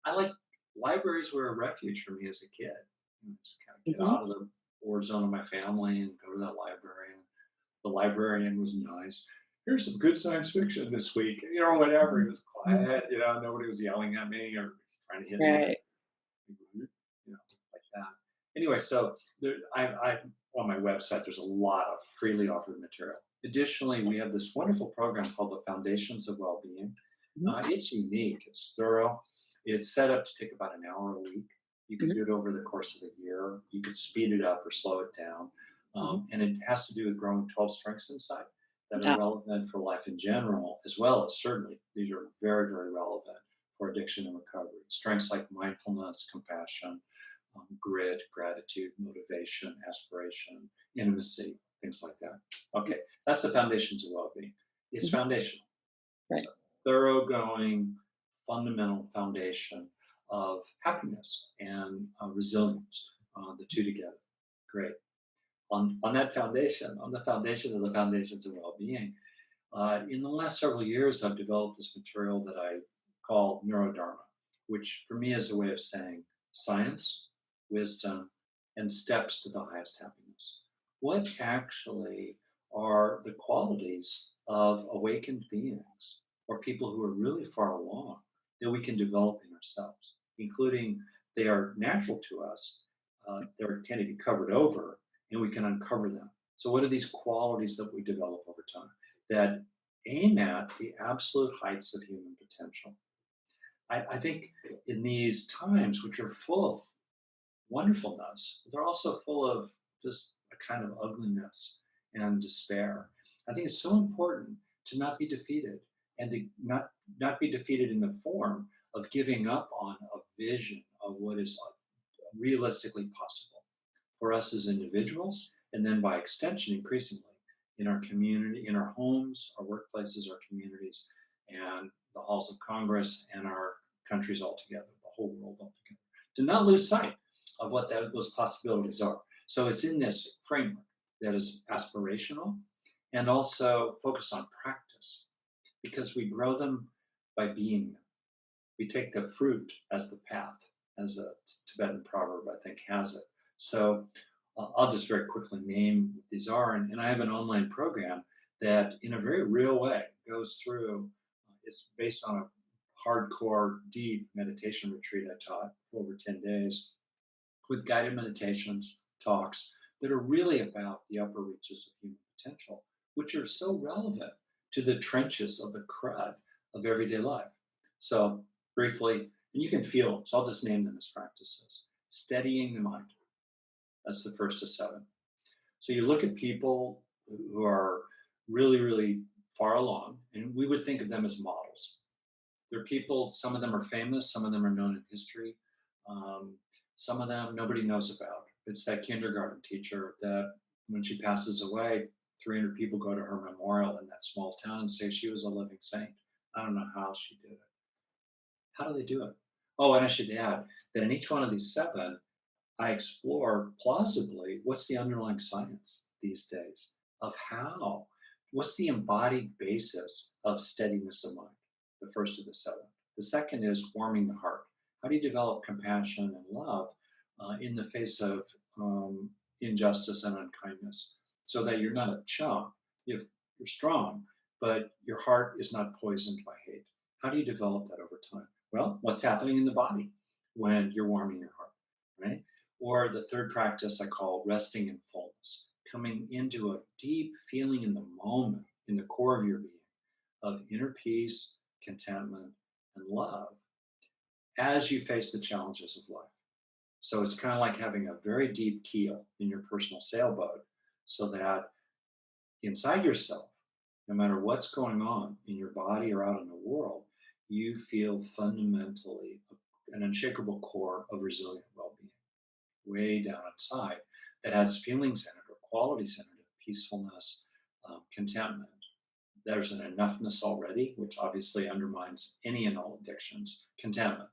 I like libraries were a refuge for me as a kid. Just kind of get Mhm. out of the war zone of my family and go to that library. The librarian was nice. Here's some good science fiction this week, whatever. He was Mhm. quiet, nobody was yelling at me or trying to hit me with, Right. like that. Anyway, so I on my website, there's a lot of freely offered material. Additionally, we have this wonderful program called the Foundations of Wellbeing. Mhm. It's unique, it's thorough, it's set up to take about an hour a week. You could Mhm. do it over the course of the year. You could speed it up or slow it down. Mhm. And it has to do with growing 12 strengths inside that are Ah, relevant for life in general, as well as certainly these are very, very relevant for addiction and recovery. Strengths like mindfulness, compassion, grit, gratitude, motivation, aspiration, intimacy, things like that. Okay, that's the foundations of well-being. It's mhm. foundational. It's Right. a thoroughgoing, fundamental foundation of happiness and resilience, the two together. Great. On that foundation, on the foundation of the foundations of well-being, in the last several years, I've developed this material that I call Neurodharma, which for me is a way of saying science, wisdom, and steps to the highest happiness. What actually are the qualities of awakened beings or people who are really far along that we can develop in ourselves, including they are natural to us, they tend to be covered over, and we can uncover them. So, what are these qualities that we develop over time that aim at the absolute heights of human potential? I think in these times, which are full of wonderfulness, they're also full of just a kind of ugliness and despair. I think it's so important to not be defeated and to not be defeated in the form of giving up on a vision of what is realistically possible for us as individuals, and then by extension, increasingly in our community, in our homes, our workplaces, our communities, and the halls of Congress and our countries altogether, the whole world altogether. To not lose sight of what those possibilities are. So it's in this framework that is aspirational and also focused on practice because we grow them by being them. We take the fruit as the path, as a Tibetan proverb, I think, has it. So I'll just very quickly name what these are. And I have an online program that, in a very real way, goes through, it's based on a hardcore, deep meditation retreat I taught for over 10 days with guided meditations, talks that are really about the upper reaches of human potential, which are so relevant to the trenches of the crud of everyday life. So, briefly, and you can feel, so I'll just name them as practices. Steadying the mind, that's the first of seven. So, you look at people who are really, really far along, and we would think of them as models. They're people, some of them are famous, some of them are known in history. Um, some of them nobody knows about. It's that kindergarten teacher that when she passes away, 300 people go to her memorial in that small town and say she was a living saint. I don't know how she did it. How do they do it? Oh, and I should add that in each one of these seven, I explore plausibly what's the underlying science these days of how, what's the embodied basis of steadiness of mind, the first of the seven. The second is warming the heart. How do you develop compassion and love in the face of injustice and unkindness so that you're not a chump? You're strong, but your heart is not poisoned by hate. How do you develop that over time? Well, what's happening in the body when you're warming your heart, right? Or the third practice I call resting in fullness, coming into a deep feeling in the moment, in the core of your being, of inner peace, contentment, and love as you face the challenges of life. So it's kind of like having a very deep keel in your personal sailboat so that inside yourself, no matter what's going on in your body or out in the world, you feel fundamentally an unshakable core of resilient well-being way down inside that has feelings in it or qualities in it of peacefulness, contentment. There's an enoughness already, which obviously undermines any and all addictions. Contentment,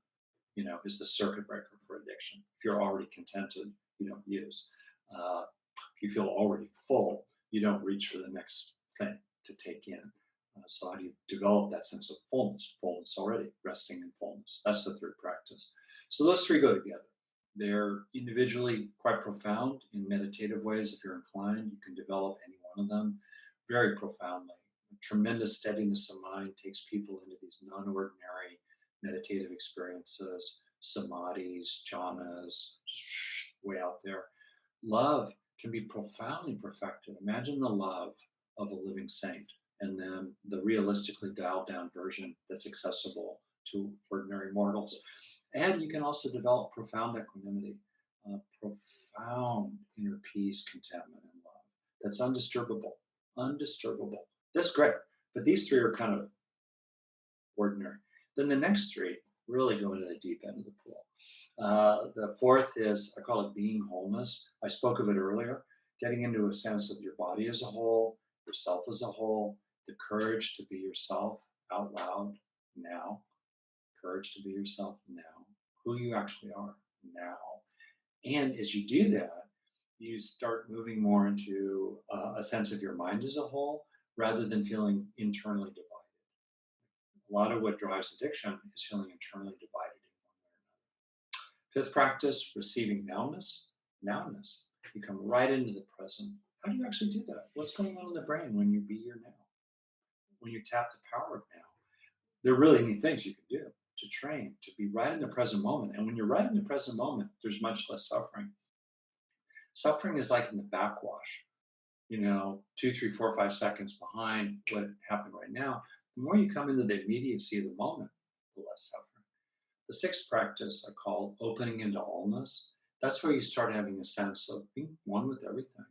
is the circuit breaker for addiction. If you're already contented, you don't use. If you feel already full, you don't reach for the next thing to take in. So how do you develop that sense of fullness? Fullness already, resting in fullness. That's the third practice. So those three go together. They're individually quite profound in meditative ways. If you're inclined, you can develop any one of them very profoundly. Tremendous steadiness of mind takes people into these non-ordinary meditative experiences, samadhis, jhanas, just way out there. Love can be profoundly perfected. Imagine the love of a living saint and then the realistically dialed down version that's accessible to ordinary mortals. And you can also develop profound equanimity, profound inner peace, contentment, and love that's undisturbable. Undisturbable. That's great. But these three are kind of ordinary. Then the next three really go into the deep end of the pool. The fourth is, I call it being wholeness. I spoke of it earlier, getting into a sense of your body as a whole, yourself as a whole, the courage to be yourself out loud now, courage to be yourself now, who you actually are now. And as you do that, you start moving more into a sense of your mind as a whole rather than feeling internally divided. A lot of what drives addiction is feeling internally divided in one way or another. Fifth practice, receiving nowness. Nowness. You come right into the present. How do you actually do that? What's going on in the brain when you be here now? When you tap the power of now? There are really neat things you can do to train, to be right in the present moment. And when you're right in the present moment, there's much less suffering. Suffering is like in the backwash, 2, 3, 4, 5 seconds behind what happened right now. The more you come into the immediacy of the moment, the less suffering. The sixth practice I call opening into allness. That's where you start having a sense of being one with everything.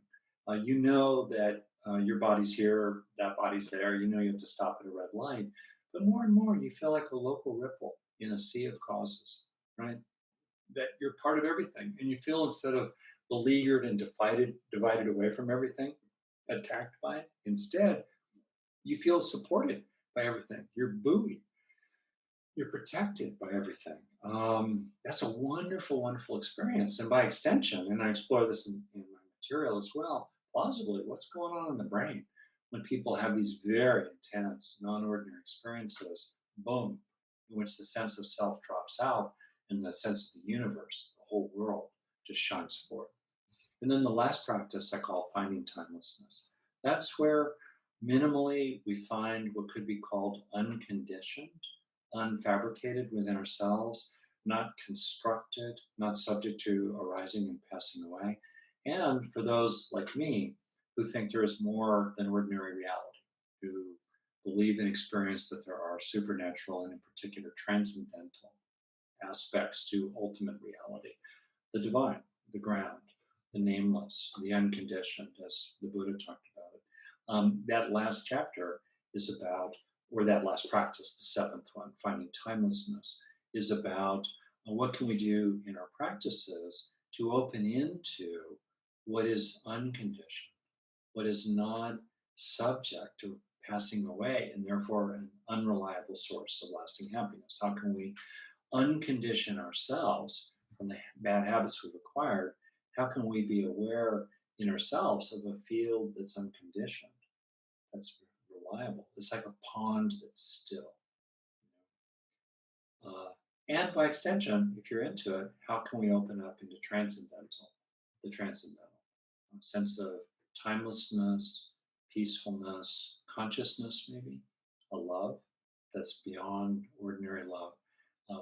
You know that your body's here, that body's there. You know you have to stop at a red light. But more and more, you feel like a local ripple in a sea of causes, right? That you're part of everything. And you feel instead of beleaguered and divided away from everything, attacked by it, instead, you feel supported by everything. You're buoyed. You're protected by everything. That's a wonderful, wonderful experience. And by extension, and I explore this in my material as well, plausibly, what's going on in the brain when people have these very intense, non-ordinary experiences, boom, in which the sense of self drops out and the sense of the universe, the whole world, just shines forth. And then the last practice I call finding timelessness. That's where minimally we find what could be called unconditioned, unfabricated within ourselves, not constructed, not subject to arising and passing away. And for those like me who think there is more than ordinary reality, who believe and experience that there are supernatural and in particular transcendental aspects to ultimate reality, the divine, the ground, the nameless, the unconditioned, as the Buddha talked about it. That last chapter is about, or that last practice, the seventh one, finding timelessness, is about what can we do in our practices to open into what is unconditioned, what is not subject to passing away, and therefore an unreliable source of lasting happiness. How can we uncondition ourselves from the bad habits we've acquired? How can we be aware in ourselves of a field that's unconditioned, that's reliable? It's like a pond that's still. And by extension, if you're into it, how can we open up into the transcendental, a sense of timelessness, peacefulness, consciousness, maybe a love that's beyond ordinary love.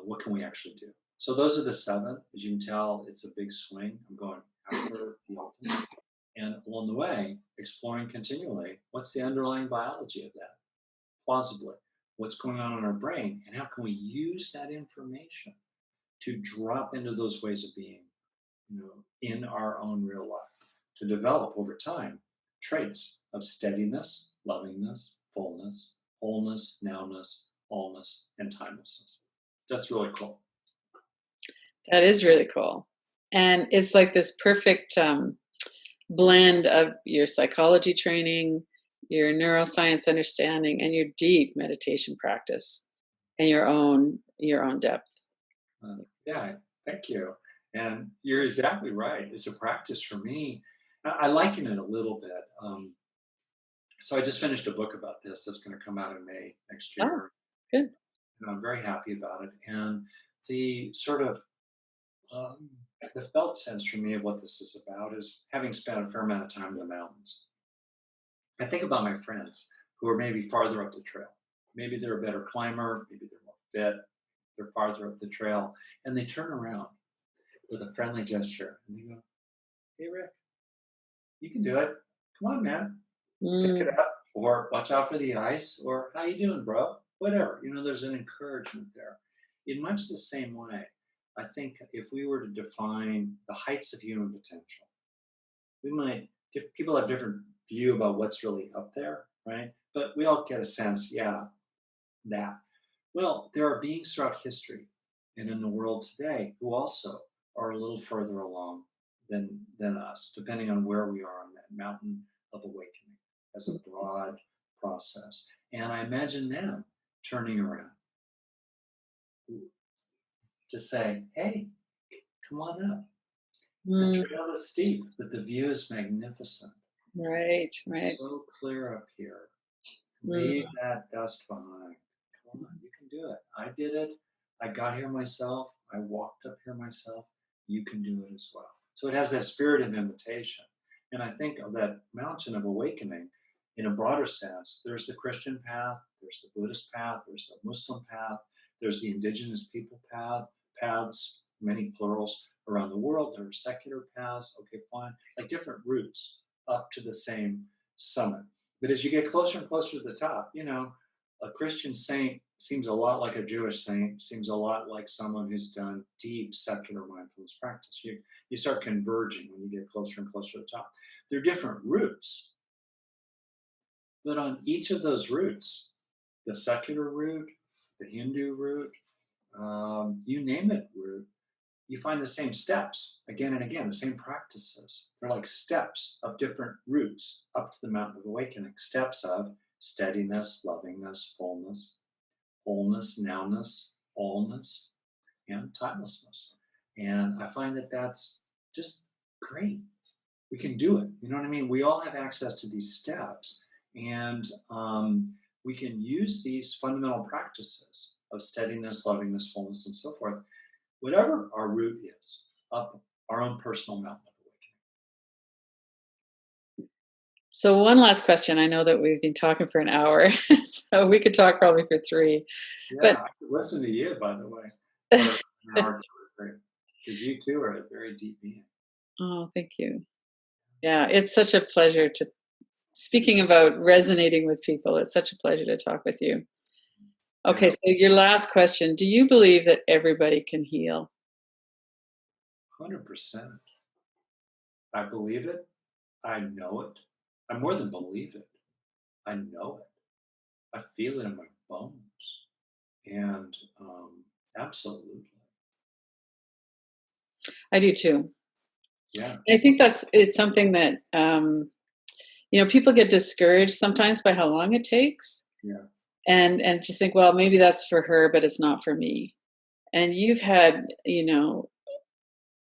What can we actually do? So those are the seven. As you can tell, it's a big swing. I'm going after the ultimate. And along the way, exploring continually, what's the underlying biology of that? Plausibly, what's going on in our brain, and how can we use that information to drop into those ways of being, in our own real life, to develop over time traits of steadiness, lovingness, fullness, wholeness, nowness, allness, and timelessness. That's really cool. That is really cool. And it's like this perfect blend of your psychology training, your neuroscience understanding, and your deep meditation practice and your own depth. Yeah, thank you. And you're exactly right. It's a practice for me. I liken it a little bit. So I just finished a book about this that's going to come out in May next Oh, year, good. and I'm very happy about it. And the sort of um, the felt sense for me of what this is about is having spent a fair amount of time in the mountains. I think about my friends who are maybe farther up the trail. Maybe they're a better climber, maybe they're more fit, they're farther up the trail, and they turn around with a friendly gesture and they go, "Hey, Rick, you can do it. Come on, man, pick Mm, it up." Or "Watch out for the ice," or "How you doing, bro?" Whatever. There's an encouragement there. In much the same way, I think if we were to define the heights of human potential, we might people have different view about what's really up there, right? But we all get a sense, yeah, that. Well, there are beings throughout history and in the world today who also are a little further along than us, depending on where we are on that mountain of awakening as a broad process. And I imagine them turning around to say, "Hey, come on up. The mm, trail is steep, but the view is magnificent. right, right. So clear up here. Leave Mm, that dust behind. Come on, you can do it. I did it. I got here myself. I walked up here myself. You can do it as well." So it has that spirit of invitation. And I think of that mountain of awakening in a broader sense. There's the Christian path, there's the Buddhist path, there's the Muslim path, there's the indigenous people paths, many plurals around the world. There are secular paths, okay, fine, like different routes up to the same summit. But as you get closer and closer to the top, a Christian saint seems a lot like a Jewish saint, seems a lot like someone who's done deep secular mindfulness practice. You start converging when you get closer and closer to the top. There are different routes, but on each of those routes, the secular route, the Hindu route, you name it route, you find the same steps again and again, the same practices. They're like steps of different routes up to the mountain of awakening, steps of steadiness, lovingness, fullness, wholeness, nowness, allness, and timelessness. And I find that that's just great. We can do it. You know what I mean? We all have access to these steps, and we can use these fundamental practices of steadiness, lovingness, fullness, and so forth, whatever our route is, up our own personal mountain of So one last question. I know that we've been talking for an hour, so we could talk probably for three. awakening. But Yeah, I could listen to you, by the way, for an hour, two or three, because you too are a very deep being. oh, thank you. Yeah, it's such a pleasure to speaking about resonating with people. It's such a pleasure to talk with you. I Okay, know so your last question. Do you believe that everybody can heal? 100%. I believe it. I know it. I more than believe it. I know it. I feel it in my bones. And absolutely. I do too. Yeah. I think that's is something that people get discouraged sometimes by how long it takes, Yeah. and just think, well, maybe that's for her, but it's not for me. And you've had,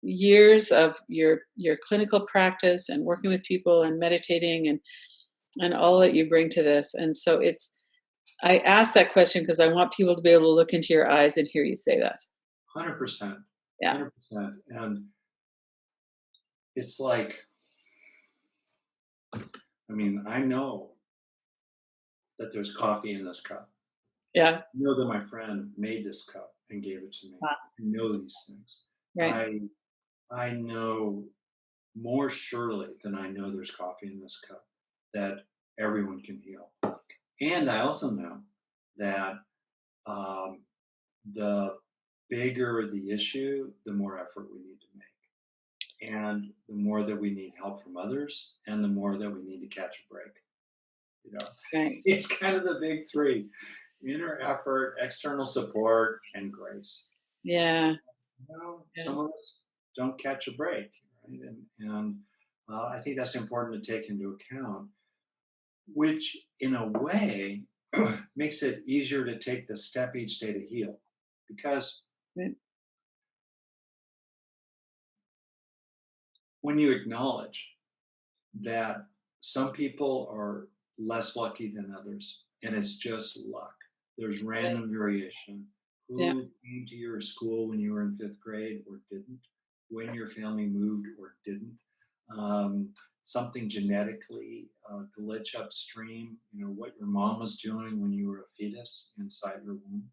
years of your clinical practice and working with people and meditating and all that you bring to this. And so I asked that question because I want people to be able to look into your eyes and hear you say that. 100%. Yeah. 100%. And it's like, I know that there's coffee in this cup. Yeah. I know that my friend made this cup and gave it to me. Wow. I know these things. Right. I know more surely than I know there's coffee in this cup that everyone can heal. And I also know that um, the bigger the issue, the more effort we need to make. and the more that we need help from others, and the more that we need to catch a break. You know, Right. it's kind of the big three: inner effort, external support, and grace. Yeah. Yeah. Some of us don't catch a break, right? And I think that's important to take into account, which in a way makes it easier to take the step each day to heal. Because Right. when you acknowledge that some people are less lucky than others, and it's just luck. There's random variation. Yeah. Who came to your school when you were in fifth grade or didn't? When your family moved or didn't? Something genetically glitch upstream. What your mom was doing when you were a fetus inside your womb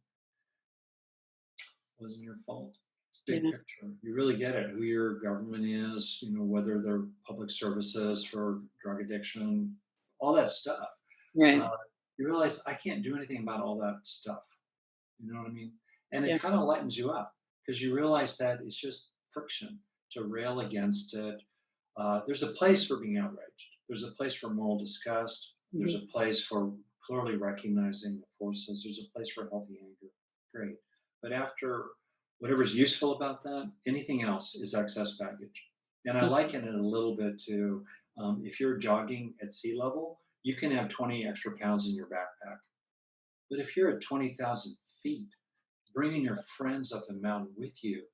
wasn't your fault. It's big Yeah. picture. You really get it. Who your government is, whether they're public services for drug addiction, all that stuff. Right. Uh, you realize I can't do anything about all that stuff. You know what I mean? And it Yeah. kind of lightens you up because you realize that it's just friction to rail against it. There's a place for being outraged. There's a place for moral disgust. There's Mhm. a place for clearly recognizing the forces. There's a place for healthy anger. Great. But after whatever's useful about that, anything else is excess baggage. And I Mhm. liken it a little bit to if you're jogging at sea level, you can have 20 extra pounds in your backpack. But if you're at 20,000 feet, bringing your friends up the mountain with you,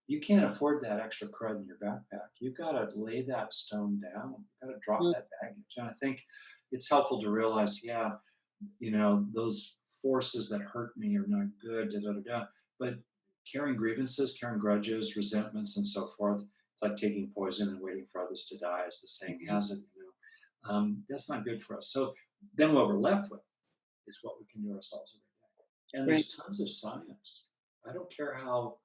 you can't afford that extra crud in your backpack. You've got to lay that stone down. You've got to drop Mhm. that baggage. And I think it's helpful to realize, yeah, those forces that hurt me are not good, da da da da. But carrying grievances, carrying grudges, resentments, and so forth, it's like taking poison and waiting for others to die, as the saying Mhm. has it. That's not good for us. So then what we're left with is what we can do ourselves every day. And Right. there's tons of science. I don't care how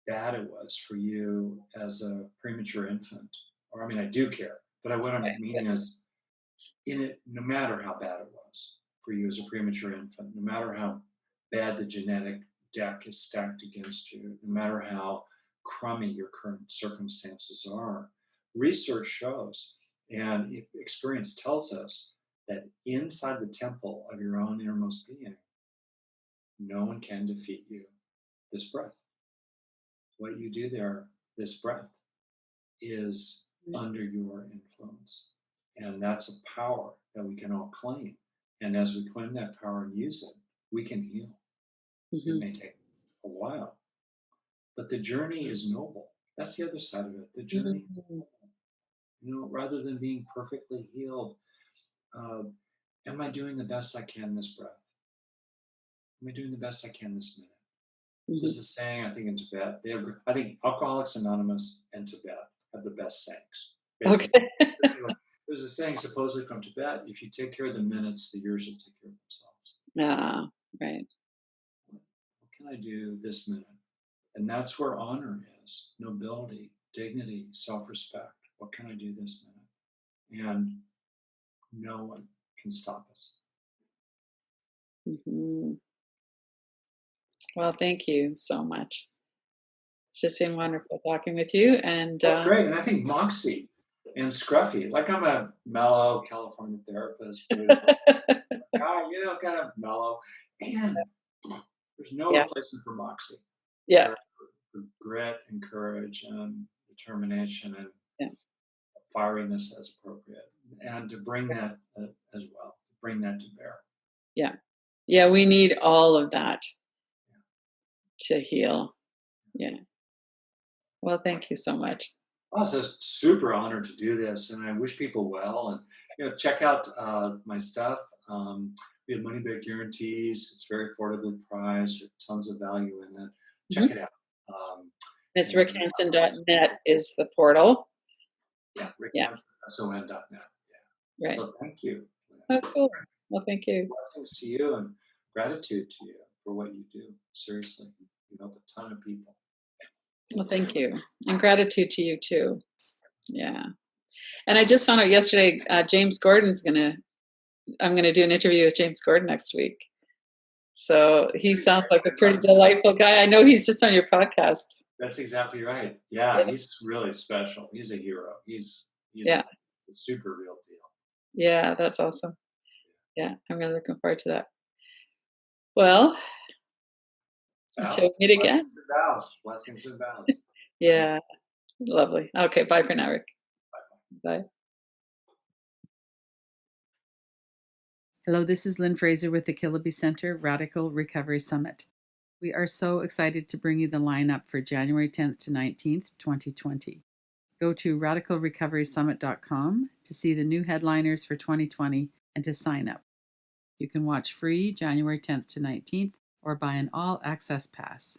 bad it was for you as a premature infant, or I mean, I do care, but what I'm meaning is, in it, no matter how bad it was for you as a premature infant, no matter how bad the genetic deck is stacked against you, no matter how crummy your current circumstances are, research shows and experience tells us that inside the temple of your own innermost being, no one can defeat you. This breath, what you do there, this breath, is Right. under your influence. And that's a power that we can all claim. And as we claim that power and use it, we can heal. It Mhm. may take a while, but the journey is noble. That's the other side of it. The journey, Mhm. rather than being perfectly healed, uh, am I doing the best I can this breath? Am I doing the best I can this minute? Mhm. There's a saying, I think in Tibet, I think Alcoholics Anonymous and Tibet have the best sayings, basically. Okay. Anyway, there's a saying supposedly from Tibet: if you take care of the minutes, the years will take care of themselves. Ah, right. What can I do this minute? And that's where honor is: nobility, dignity, self respect. What can I do this minute? And no one can stop us. Mhm. Well, thank you so much. It's just been wonderful talking with you, and, That's great. And I think moxie and scruffy, like I'm a mellow California therapist, but it's like, kind of mellow. And there's no yeah, replacement for moxie, yeah, for grit and courage and determination and yeah, firiness as appropriate. And to bring that as well, bring that to bear. yeah. Yeah, we need all of that to heal. Yeah. Well, thank you so much. Oh, so super honored to do this, and I wish people well. And check out my stuff. We have money back guarantees. It's very affordably priced. With tons of value in it. Check Mhm. it out. Um, It's and rickhanson.net is the portal. yeah, Yeah, rickhanson.net. Yeah. right. So thank you. Oh, cool. Well, thank you. Blessings to you and gratitude to you for what you do. Seriously, you help a ton of people. Well, thank you. And gratitude to you too. Yeah. And I just found out yesterday, I'm going to do an interview with James Gordon next week. So he sounds like a pretty delightful guy. I know he's just on your podcast. That's exactly right. Yeah, Yeah. he's really special. He's a hero. He's Yeah. a super real deal. Yeah, that's awesome. Yeah, I'm really looking forward to that. Well, until Vows, we meet again. blessings and vows, blessings and vows. Yeah, lovely. Okay, bye for now, Rick. Bye. Hello, this is Lynn Fraser with the Kiloby Center Radical Recovery Summit. We are so excited to bring you the lineup for January 10th to 19th, 2020. Go to radicalrecoverysummit.com to see the new headliners for 2020 and to sign up. You can watch free January 10th to 19th or buy an all-access pass.